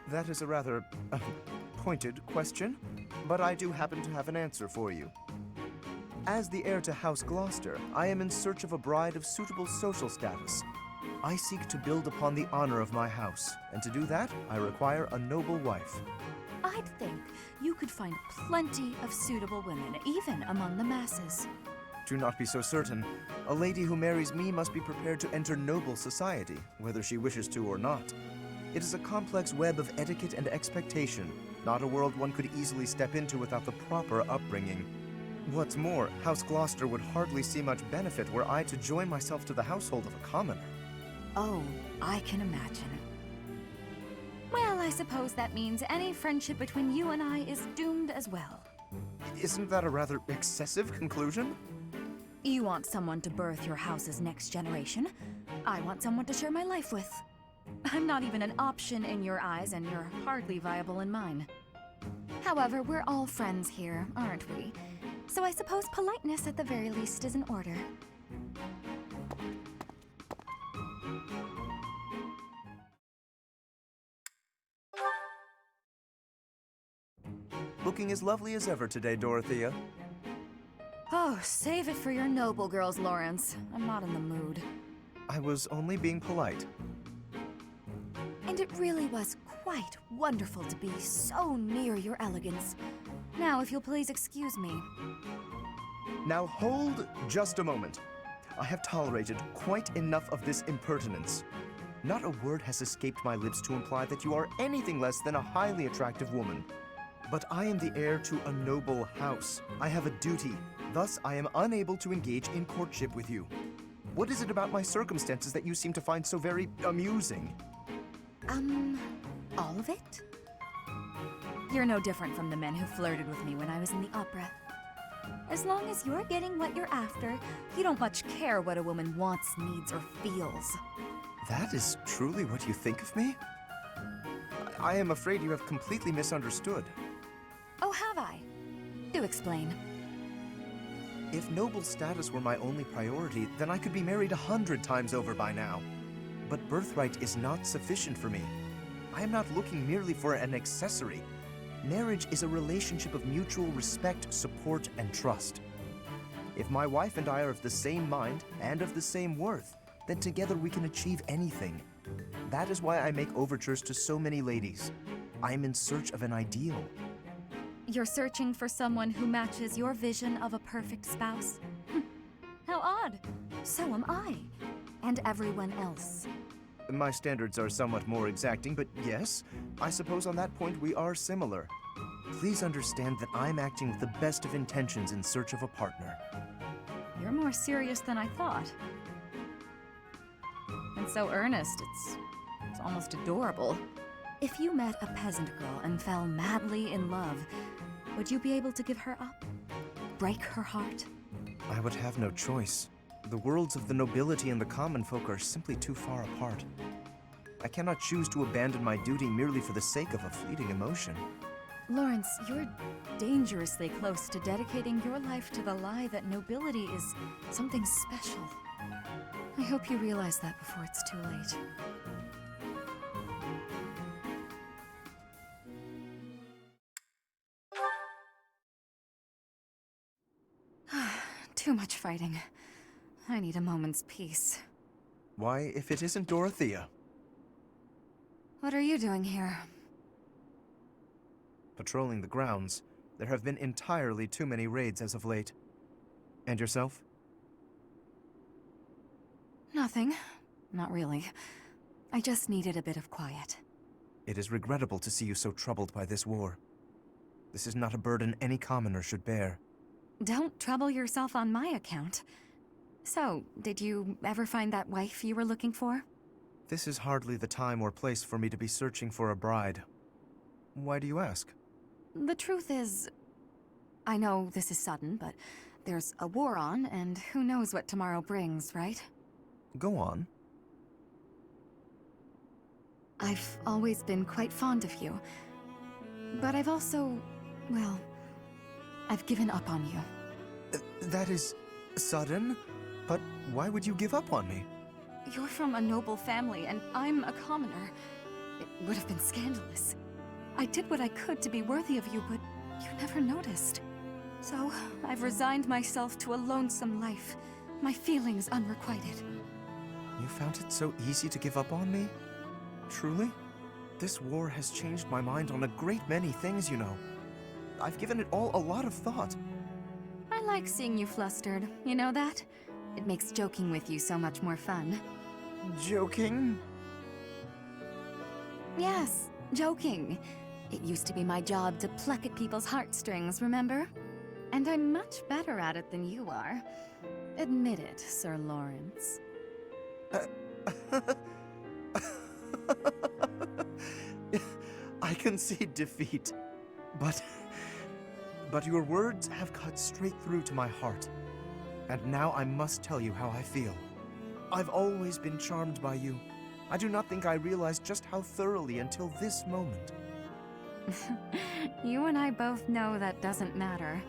That is a rather pointed question, but I do happen to have an answer for you. As the heir to House Gloucester, I am in search of a bride of suitable social status. I seek to build upon the honor of my house, and to do that, I require a noble wife. I'd think you could find plenty of suitable women, even among the masses. Do not be so certain. A lady who marries me must be prepared to enter noble society, whether she wishes to or not. It is a complex web of etiquette and expectation, not a world one could easily step into without the proper upbringing. What's more, House Gloucester would hardly see much benefit were I to join myself to the household of a commoner. Oh, I can imagine. Well, I suppose that means any friendship between you and I is doomed as well. Isn't that a rather excessive conclusion? You want someone to birth your house's next generation. I want someone to share my life with. I'm not even an option in your eyes, and you're hardly viable in mine. However, we're all friends here, aren't we? So I suppose politeness at the very least is in order. Looking as lovely as ever today, Dorothea. Oh, save it for your noble girls, Lorenz. I'm not in the mood. I was only being polite. And it really was quite wonderful to be so near your elegance. Now, if you'll please excuse me. Now hold just a moment. I have tolerated quite enough of this impertinence. Not a word has escaped my lips to imply that you are anything less than a highly attractive woman. But I am the heir to a noble house. I have a duty. Thus, I am unable to engage in courtship with you. What is it about my circumstances that you seem to find so very amusing? All of it? You're no different from the men who flirted with me when I was in the opera. As long as you're getting what you're after, you don't much care what a woman wants, needs, or feels. That is truly what you think of me? I am afraid you have completely misunderstood. Oh, have I? Do explain. If noble status were my only priority, then I could be married 100 times over by now. But birthright is not sufficient for me. I am not looking merely for an accessory. Marriage is a relationship of mutual respect, support, and trust. If my wife and I are of the same mind and of the same worth, then together we can achieve anything. That is why I make overtures to so many ladies. I am in search of an ideal. You're searching for someone who matches your vision of a perfect spouse? How odd. So am I. And everyone else. My standards are somewhat more exacting, but yes, I suppose on that point we are similar. Please understand that I'm acting with the best of intentions in search of a partner. You're more serious than I thought. And so earnest, it's almost adorable. If you met a peasant girl and fell madly in love, would you be able to give her up? Break her heart? I would have no choice. The worlds of the nobility and the common folk are simply too far apart. I cannot choose to abandon my duty merely for the sake of a fleeting emotion. Lorenz, you're dangerously close to dedicating your life to the lie that nobility is something special. I hope you realize that before it's too late. Too much fighting. I need a moment's peace. Why, if it isn't Dorothea? What are you doing here? Patrolling the grounds. There have been entirely too many raids as of late. And yourself? Nothing. Not really. I just needed a bit of quiet. It is regrettable to see you so troubled by this war. This is not a burden any commoner should bear. Don't trouble yourself on my account. So, did you ever find that wife you were looking for? This is hardly the time or place for me to be searching for a bride. Why do you ask? The truth is, I know this is sudden, but there's a war on, and who knows what tomorrow brings, right? Go on. I've always been quite fond of you. But I've also, well, I've given up on you. That is sudden? But why would you give up on me? You're from a noble family, and I'm a commoner. It would have been scandalous. I did what I could to be worthy of you, but you never noticed. So, I've resigned myself to a lonesome life, my feelings unrequited. You found it so easy to give up on me? Truly? This war has changed my mind on a great many things, you know. I've given it all a lot of thought. I like seeing you flustered, you know that? It makes joking with you so much more fun. Joking? Yes, joking. It used to be my job to pluck at people's heartstrings, remember? And I'm much better at it than you are. Admit it, Sir Lorenz. I concede defeat, but your words have cut straight through to my heart. And now I must tell you how I feel. I've always been charmed by you. I do not think I realized just how thoroughly until this moment. You and I both know that doesn't matter.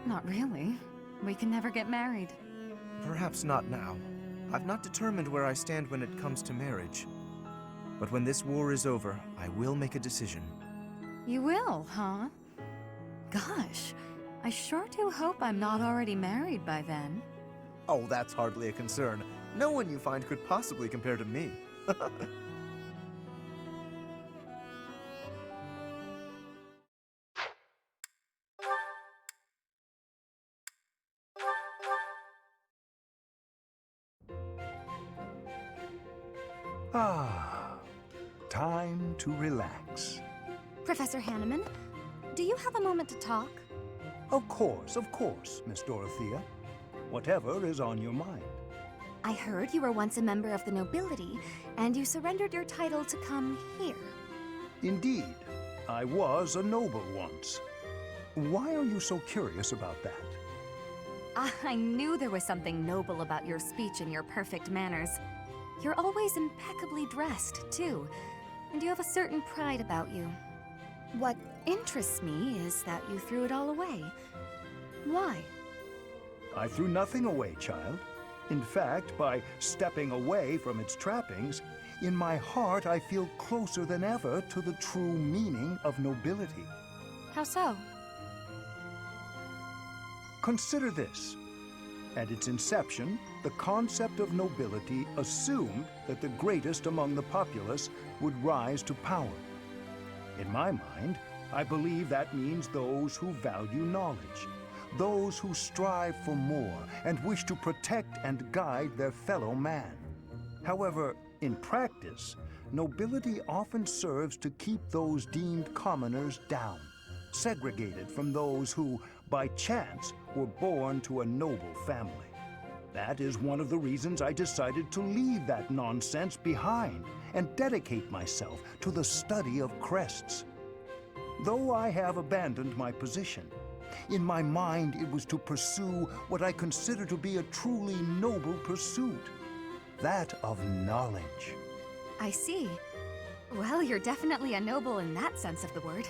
Not really. We can never get married. Perhaps not now. I've not determined where I stand when it comes to marriage. But when this war is over, I will make a decision. You will, huh? Gosh, I sure do hope I'm not already married by then. Oh, that's hardly a concern. No one you find could possibly compare to me. Time to relax. Professor Hanneman, do you have a moment to talk? Of course, Miss Dorothea. Whatever is on your mind. I heard you were once a member of the nobility, and you surrendered your title to come here. Indeed, I was a noble once. Why are you so curious about that? I knew there was something noble about your speech and your perfect manners. You're always impeccably dressed, too, and you have a certain pride about you. What interests me is that you threw it all away. Why? I threw nothing away, child. In fact, by stepping away from its trappings, in my heart I feel closer than ever to the true meaning of nobility. How so? Consider this. At its inception, the concept of nobility assumed that the greatest among the populace would rise to power. In my mind, I believe that means those who value knowledge, those who strive for more and wish to protect and guide their fellow man. However, in practice, nobility often serves to keep those deemed commoners down, segregated from those who, by chance, were born to a noble family. That is one of the reasons I decided to leave that nonsense behind and dedicate myself to the study of crests. Though I have abandoned my position, in my mind it was to pursue what I consider to be a truly noble pursuit, that of knowledge. I see. Well, you're definitely a noble in that sense of the word.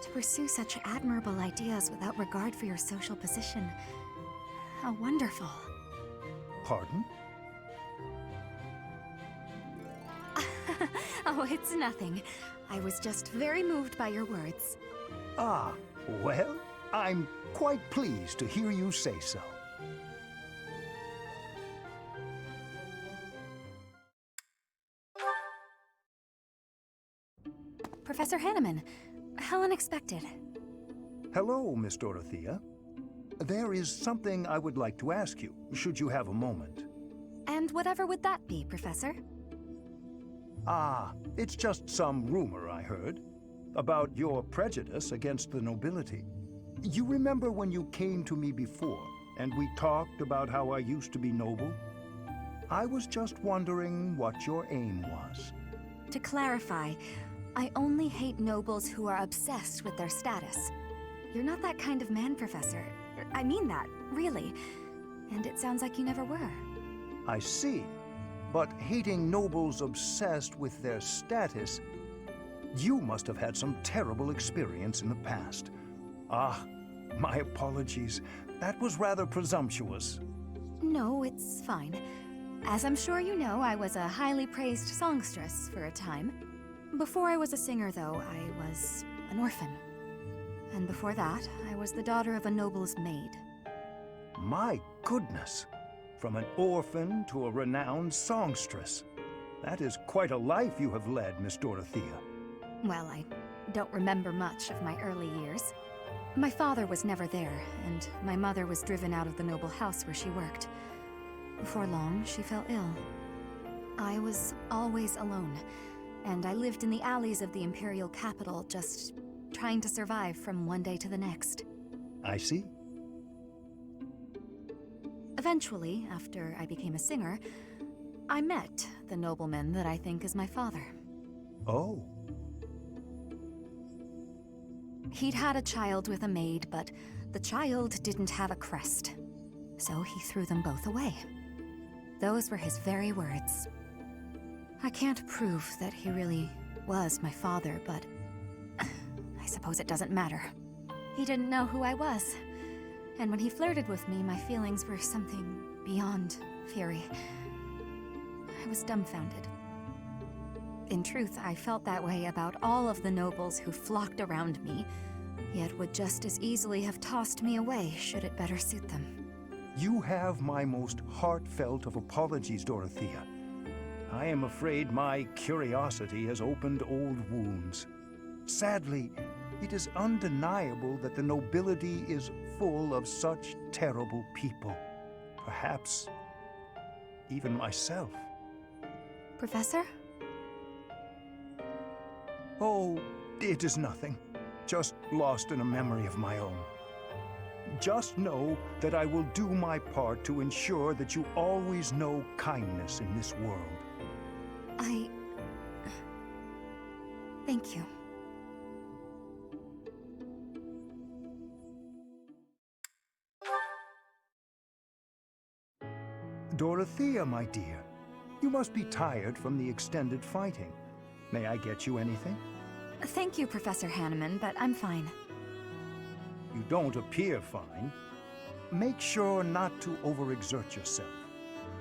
To pursue such admirable ideas without regard for your social position. How wonderful. Pardon? Oh, it's nothing. I was just very moved by your words. Ah, well, I'm quite pleased to hear you say so. Professor Hanneman, how unexpected. Hello, Miss Dorothea. There is something I would like to ask you, should you have a moment. And whatever would that be, Professor? Ah, it's just some rumor I heard about your prejudice against the nobility. You remember when you came to me before, and we talked about how I used to be noble? I was just wondering what your aim was. To clarify, I only hate nobles who are obsessed with their status. You're not that kind of man, Professor. I mean that, really. And it sounds like you never were. I see. But hating nobles obsessed with their status, you must have had some terrible experience in the past. Ah, my apologies. That was rather presumptuous. No, it's fine. As I'm sure you know, I was a highly praised songstress for a time. Before I was a singer, though, I was an orphan. And before that, I was the daughter of a noble's maid. My goodness! From an orphan to a renowned songstress. That is quite a life you have led, Miss Dorothea. Well, I don't remember much of my early years. My father was never there, and my mother was driven out of the noble house where she worked. Before long, she fell ill. I was always alone, and I lived in the alleys of the imperial capital, just trying to survive from one day to the next. I see. Eventually, after I became a singer, I met the nobleman that I think is my father. Oh. He'd had a child with a maid, but the child didn't have a crest. So he threw them both away. Those were his very words. I can't prove that he really was my father, but I suppose it doesn't matter. He didn't know who I was. And when he flirted with me, my feelings were something beyond fury. I was dumbfounded. In truth, I felt that way about all of the nobles who flocked around me, yet would just as easily have tossed me away should it better suit them. You have my most heartfelt of apologies, Dorothea. I am afraid my curiosity has opened old wounds. Sadly, it is undeniable that the nobility is full of such terrible people. Perhaps even myself. Professor? Oh, it is nothing. Just lost in a memory of my own. Just know that I will do my part to ensure that you always know kindness in this world. Thank you. Dorothea, my dear, you must be tired from the extended fighting. May I get you anything? Thank you, Professor Hanneman, but I'm fine. You don't appear fine. Make sure not to overexert yourself.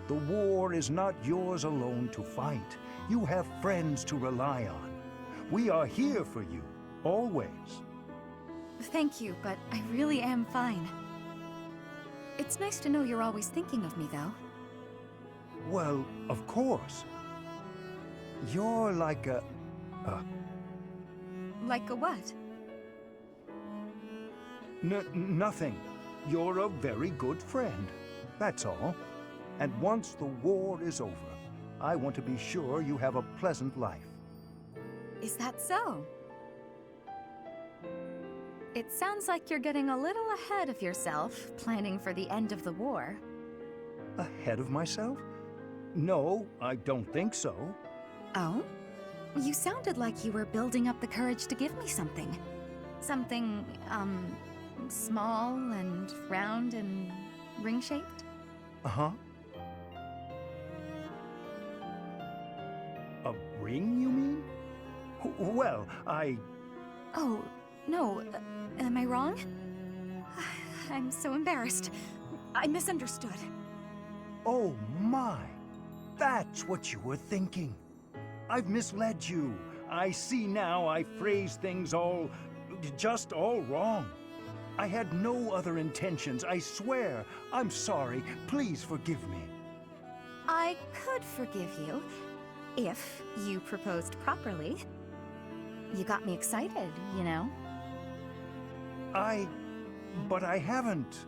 The war is not yours alone to fight. You have friends to rely on. We are here for you, always. Thank you, but I really am fine. It's nice to know you're always thinking of me, though. Well, of course. You're like a... Like a what? Nothing. You're a very good friend. That's all. And once the war is over, I want to be sure you have a pleasant life. Is that so? It sounds like you're getting a little ahead of yourself, planning for the end of the war. Ahead of myself? No, I don't think so. Oh? You sounded like you were building up the courage to give me something. Something, small and round and ring-shaped? Uh-huh. A ring, you mean? Well, Oh, No, am I wrong? I'm so embarrassed. I misunderstood. Oh my! That's what you were thinking. I've misled you. I see now I phrased things all wrong. I had no other intentions, I swear. I'm sorry. Please forgive me. I could forgive you if you proposed properly. You got me excited, you know? But I haven't.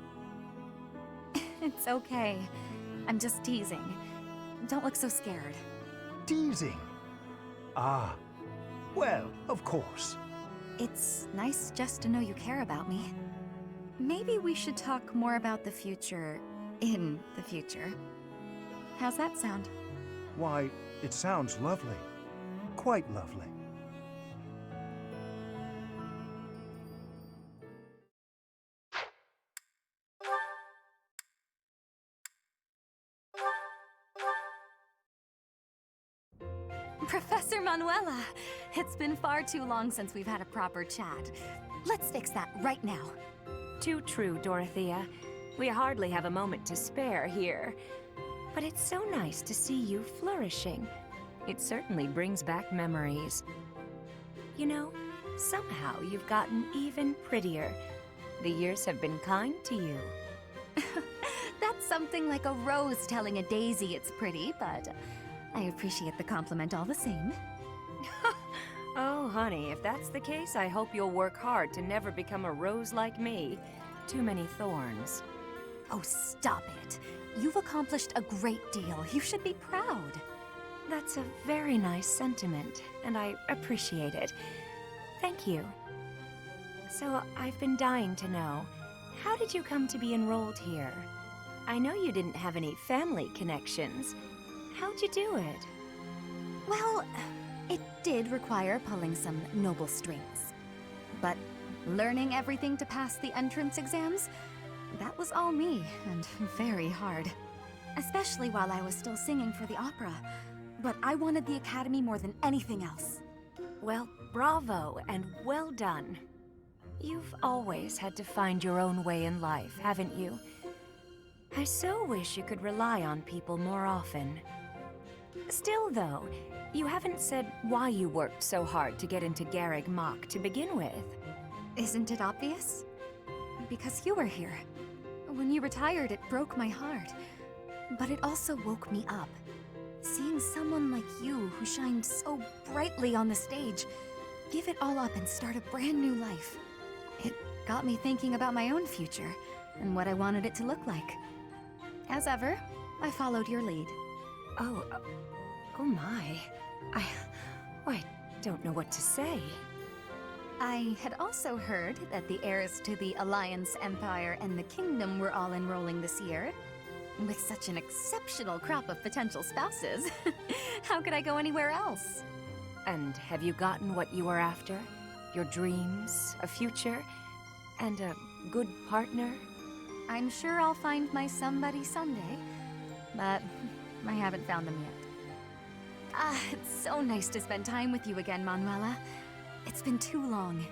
It's okay. I'm just teasing. Don't look so scared. Teasing? Ah, well, of course. It's nice just to know you care about me. Maybe we should talk more about the future in the future. How's that sound? Why, it sounds lovely. Quite lovely. Professor Manuela! It's been far too long since we've had a proper chat. Let's fix that right now. Too true, Dorothea. We hardly have a moment to spare here. But it's so nice to see you flourishing. It certainly brings back memories. You know, somehow you've gotten even prettier. The years have been kind to you. That's something like a rose telling a daisy it's pretty, but I appreciate the compliment all the same. Oh, honey, if that's the case, I hope you'll work hard to never become a rose like me. Too many thorns. Oh, stop it. You've accomplished a great deal. You should be proud. That's a very nice sentiment, and I appreciate it. Thank you. So, I've been dying to know, how did you come to be enrolled here? I know you didn't have any family connections. How'd you do it? Well, it did require pulling some noble strings. But learning everything to pass the entrance exams, that was all me, and very hard. Especially while I was still singing for the opera. But I wanted the academy more than anything else. Well, bravo, and well done. You've always had to find your own way in life, haven't you? I so wish you could rely on people more often. Still, though, you haven't said why you worked so hard to get into Garreg Mach to begin with. Isn't it obvious? Because you were here. When you retired, it broke my heart. But it also woke me up. Seeing someone like you, who shined so brightly on the stage, give it all up and start a brand new life. It got me thinking about my own future, and what I wanted it to look like. As ever, I followed your lead. Oh my. I don't know what to say. I had also heard that the heirs to the Alliance, Empire, and the Kingdom were all enrolling this year. With such an exceptional crop of potential spouses, how could I go anywhere else? And have you gotten what you were after? Your dreams, a future, and a good partner? I'm sure I'll find my somebody someday, but I haven't found them yet. It's so nice to spend time with you again, Manuela. It's been too long.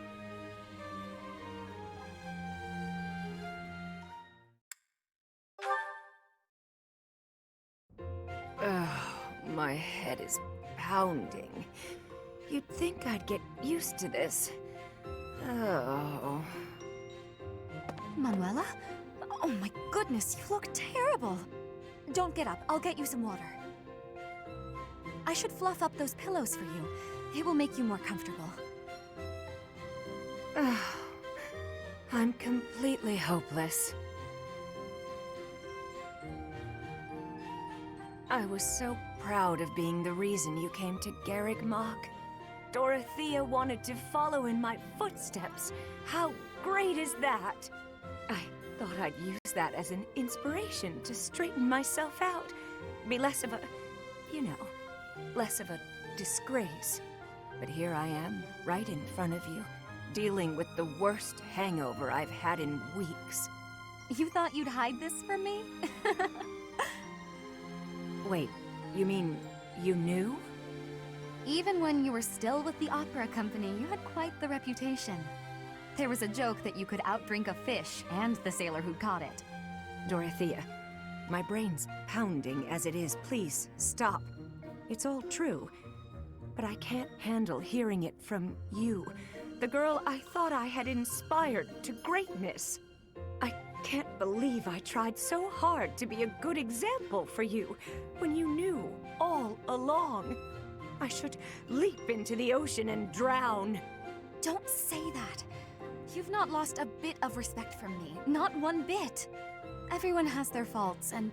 My head is pounding. You'd think I'd get used to this. Oh. Manuela? Oh my goodness, you look terrible. Don't get up, I'll get you some water. I should fluff up those pillows for you. It will make you more comfortable. I'm completely hopeless. I was so proud of being the reason you came to Garreg Mach. Dorothea wanted to follow in my footsteps. How great is that? I thought I'd use that as an inspiration to straighten myself out. Be less of a, less of a disgrace. But here I am, right in front of you, dealing with the worst hangover I've had in weeks. You thought you'd hide this from me? Wait, you mean you knew? Even when you were still with the opera company, you had quite the reputation. There was a joke that you could outdrink a fish and the sailor who caught it. Dorothea, my brain's pounding as it is. Please, stop. It's all true. But I can't handle hearing it from you, the girl I thought I had inspired to greatness. I can't believe I tried so hard to be a good example for you when you knew all along. I should leap into the ocean and drown. Don't say that. You've not lost a bit of respect from me. Not one bit. Everyone has their faults, and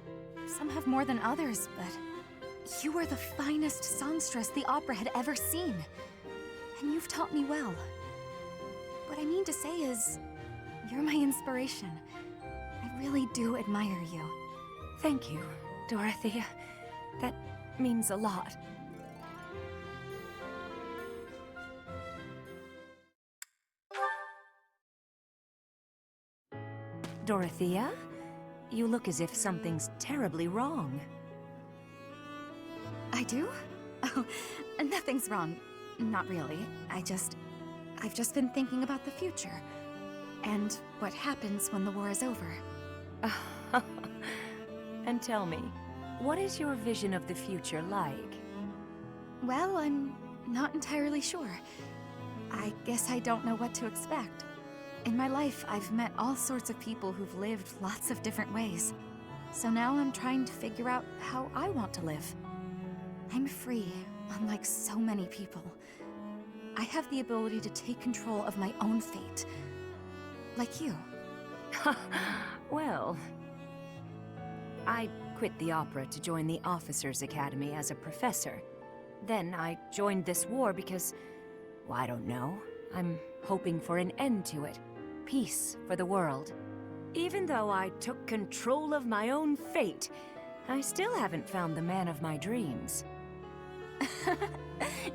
some have more than others, but you are the finest songstress the opera had ever seen. And you've taught me well. What I mean to say is, you're my inspiration. I really do admire you. Thank you, Dorothea. That means a lot. Dorothea? You look as if something's terribly wrong. I do? Oh, nothing's wrong. Not really. I've just been thinking about the future. And what happens when the war is over. And tell me, what is your vision of the future like? Well, I'm not entirely sure. I guess I don't know what to expect. In my life, I've met all sorts of people who've lived lots of different ways. So now I'm trying to figure out how I want to live. I'm free, unlike so many people. I have the ability to take control of my own fate. Like you. Well, I quit the opera to join the Officers' Academy as a professor. Then I joined this war because, well, I don't know. I'm hoping for an end to it. Peace for the world. Even though I took control of my own fate, I still haven't found the man of my dreams.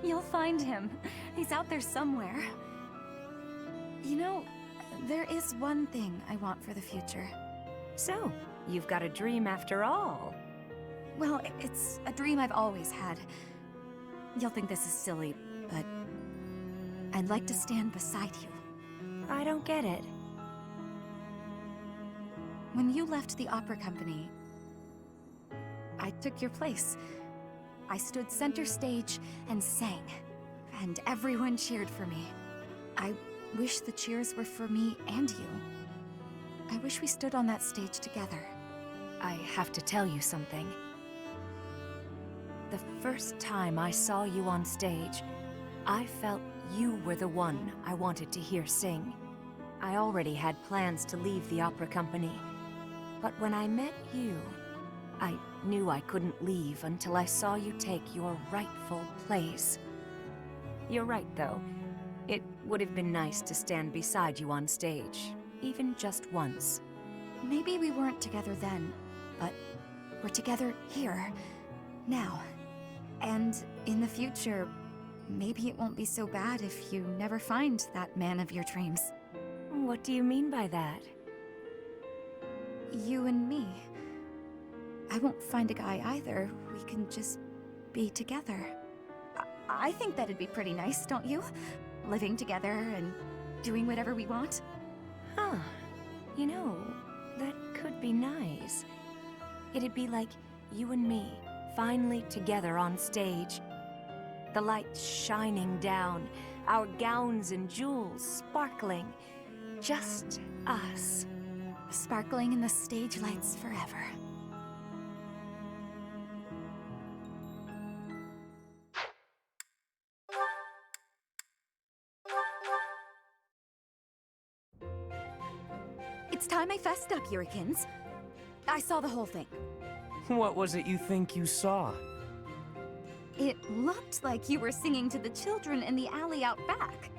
You'll find him. He's out there somewhere. You know, there is one thing I want for the future. So, you've got a dream after all. Well, it's a dream I've always had. You'll think this is silly, but I'd like to stand beside you. I don't get it. When you left the opera company, I took your place. I stood center stage and sang, and everyone cheered for me. I wish the cheers were for me and you. I wish we stood on that stage together. I have to tell you something. The first time I saw you on stage, I felt you were the one I wanted to hear sing. I already had plans to leave the opera company. But when I met you, I knew I couldn't leave until I saw you take your rightful place. You're right, though. It would have been nice to stand beside you on stage, even just once. Maybe we weren't together then, but we're together here, now. And in the future, maybe it won't be so bad if you never find that man of your dreams. What do you mean by that? You and me. I won't find a guy either. We can just be together. I think that'd be pretty nice, don't you? Living together and doing whatever we want. Huh. You know, that could be nice. It'd be like you and me, finally together on stage. The lights shining down, our gowns and jewels sparkling. Just us. Sparkling in the stage lights forever. It's time I fessed up, Yurikins. I saw the whole thing. What was it you think you saw? It looked like you were singing to the children in the alley out back.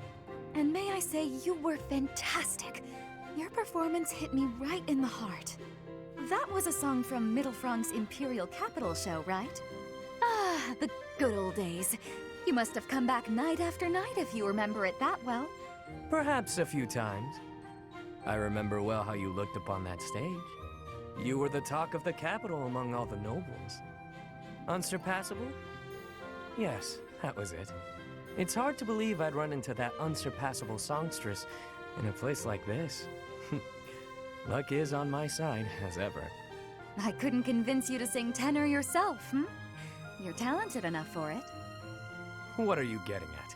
And may I say, you were fantastic. Your performance hit me right in the heart. That was a song from Mittelfrank's Imperial Capital show, right? Ah, the good old days. You must have come back night after night if you remember it that well. Perhaps a few times. I remember well how you looked upon that stage. You were the talk of the capital among all the nobles. Unsurpassable? Yes, that was it. It's hard to believe I'd run into that unsurpassable songstress In a place like this, luck is on my side, as ever. I couldn't convince you to sing tenor yourself, hmm? You're talented enough for it. What are you getting at?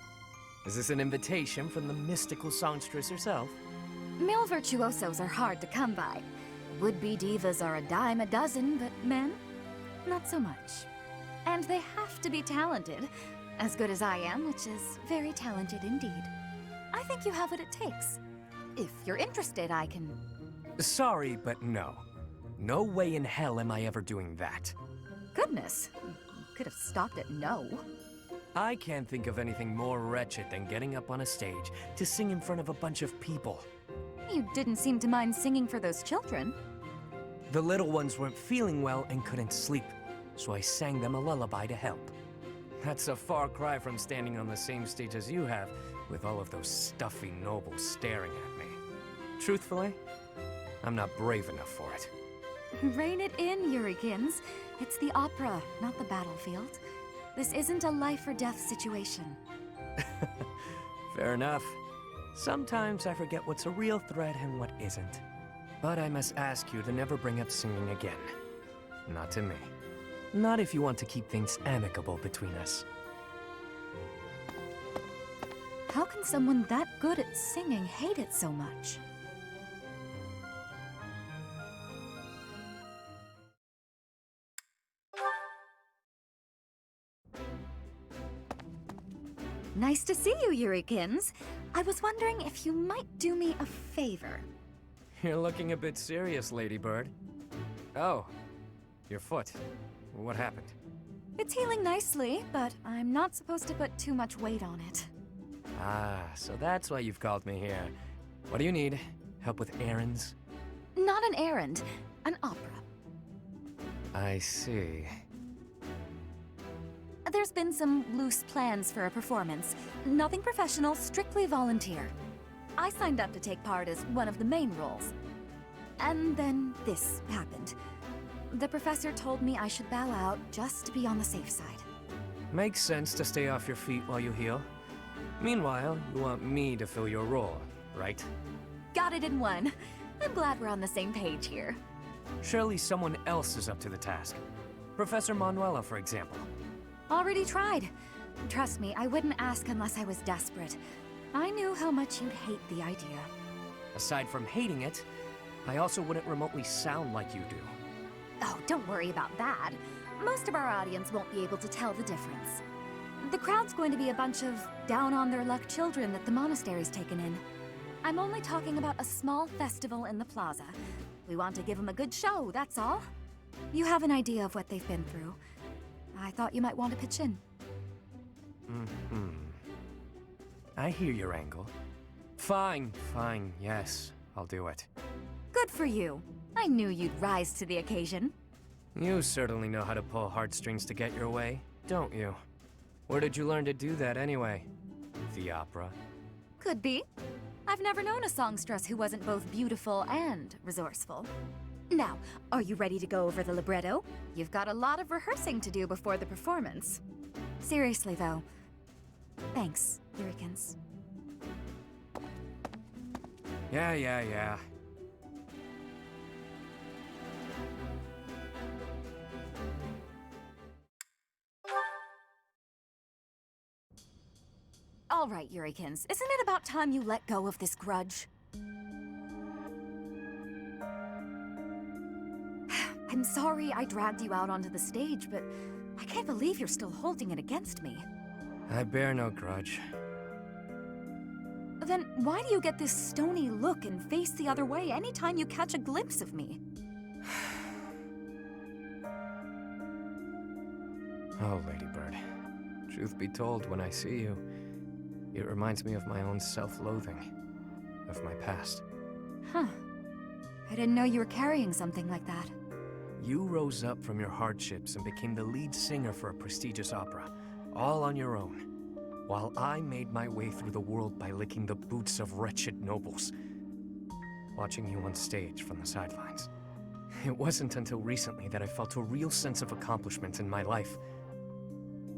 Is this an invitation from the mystical songstress herself? Male virtuosos are hard to come by. Would-be divas are a dime a dozen, but men? Not so much. And they have to be talented. As good as I am, which is very talented indeed. I think you have what it takes. If you're interested, I can... Sorry, but no. No way in hell am I ever doing that. Goodness. You could have stopped at no. I can't think of anything more wretched than getting up on a stage to sing in front of a bunch of people. You didn't seem to mind singing for those children. The little ones weren't feeling well and couldn't sleep, so I sang them a lullaby to help. That's a far cry from standing on the same stage as you have, with all of those stuffy nobles staring at me. Truthfully, I'm not brave enough for it. Rein it in, Yurikins. It's the opera, not the battlefield. This isn't a life or death situation. Fair enough. Sometimes I forget what's a real threat and what isn't. But I must ask you to never bring up singing again. Not to me. Not if you want to keep things amicable between us. How can someone that good at singing hate it so much? Nice to see you, Yurikins. I was wondering if you might do me a favor. You're looking a bit serious, Ladybird. Oh, your foot. What happened? It's healing nicely, but I'm not supposed to put too much weight on it. Ah, so that's why you've called me here. What do you need? Help with errands? Not an errand, an opera. I see. There's been some loose plans for a performance. Nothing professional, strictly volunteer. I signed up to take part as one of the main roles. And then this happened. The professor told me I should bow out just to be on the safe side. Makes sense to stay off your feet while you heal. Meanwhile, you want me to fill your role, right? Got it in one. I'm glad we're on the same page here. Surely someone else is up to the task. Professor Manuela, for example. Already tried. Trust me, I wouldn't ask unless I was desperate. I knew how much you'd hate the idea. Aside from hating it, I also wouldn't remotely sound like you do. Oh, don't worry about that. Most of our audience won't be able to tell the difference. The crowd's going to be a bunch of down-on-their-luck children that the monastery's taken in. I'm only talking about a small festival in the plaza. We want to give them a good show, that's all. You have an idea of what they've been through. I thought you might want to pitch in. I hear your angle. Fine, yes, I'll do it. Good for you. I knew you'd rise to the occasion. You certainly know how to pull heartstrings to get your way, don't you? Where did you learn to do that anyway? The opera? Could be. I've never known a songstress who wasn't both beautiful and resourceful. Now, are you ready to go over the libretto? You've got a lot of rehearsing to do before the performance. Seriously, though. Thanks, Yurikins. Yeah. All right, Yurikins, isn't it about time you let go of this grudge? I'm sorry I dragged you out onto the stage, but I can't believe you're still holding it against me. I bear no grudge. Then why do you get this stony look and face the other way anytime you catch a glimpse of me? Oh, Ladybird. Truth be told, when I see you, it reminds me of my own self-loathing, of my past. Huh. I didn't know you were carrying something like that. You rose up from your hardships and became the lead singer for a prestigious opera, all on your own, while I made my way through the world by licking the boots of wretched nobles, watching you on stage from the sidelines. It wasn't until recently that I felt a real sense of accomplishment in my life.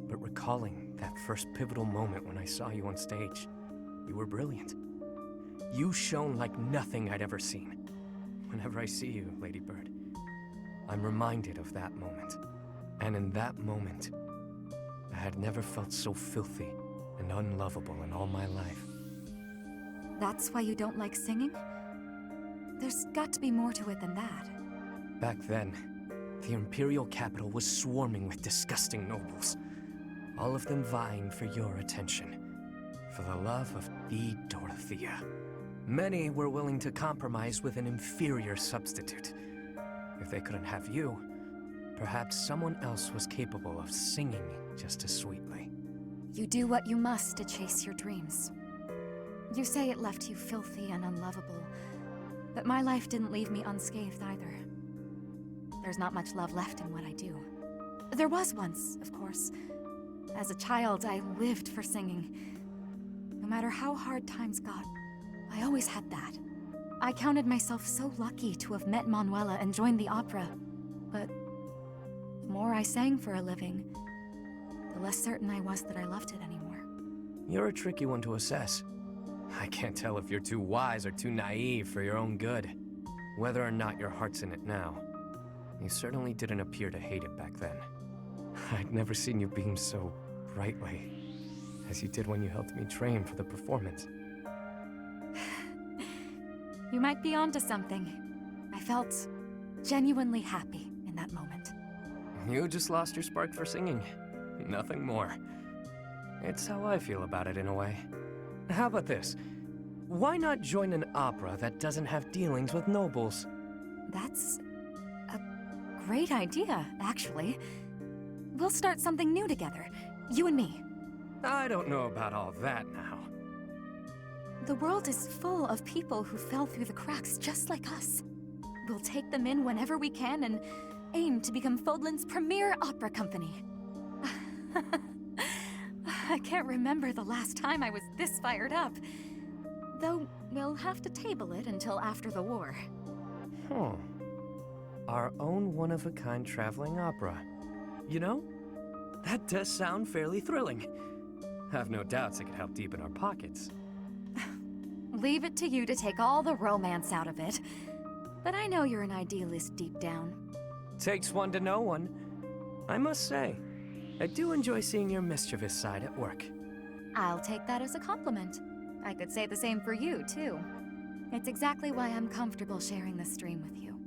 But recalling that first pivotal moment when I saw you on stage, you were brilliant. You shone like nothing I'd ever seen. Whenever I see you, Lady Bird, I'm reminded of that moment. And in that moment, I had never felt so filthy and unlovable in all my life. That's why you don't like singing? There's got to be more to it than that. Back then, the Imperial capital was swarming with disgusting nobles. All of them vying for your attention. For the love of the Dorothea. Many were willing to compromise with an inferior substitute. If they couldn't have you, perhaps someone else was capable of singing just as sweetly. You do what you must to chase your dreams. You say it left you filthy and unlovable, but my life didn't leave me unscathed either. There's not much love left in what I do. There was once, of course. As a child, I lived for singing. No matter how hard times got, I always had that. I counted myself so lucky to have met Manuela and joined the opera. But the more I sang for a living, the less certain I was that I loved it anymore. You're a tricky one to assess. I can't tell if you're too wise or too naive for your own good. Whether or not your heart's in it now, you certainly didn't appear to hate it back then. I'd never seen you beam so brightly, as you did when you helped me train for the performance. You might be onto something. I felt genuinely happy in that moment. You just lost your spark for singing. Nothing more. It's how I feel about it in a way. How about this? Why not join an opera that doesn't have dealings with nobles? That's a great idea, actually. We'll start something new together, you and me. I don't know about all that now. The world is full of people who fell through the cracks just like us. We'll take them in whenever we can and aim to become Fodlan's premier opera company. I can't remember the last time I was this fired up. Though, we'll have to table it until after the war. Our own one-of-a-kind traveling opera. You know, that does sound fairly thrilling. Have no doubts it could help deepen our pockets. Leave it to you to take all the romance out of it. But I know you're an idealist deep down. Takes one to know one. I must say, I do enjoy seeing your mischievous side at work. I'll take that as a compliment. I could say the same for you, too. It's exactly why I'm comfortable sharing this stream with you.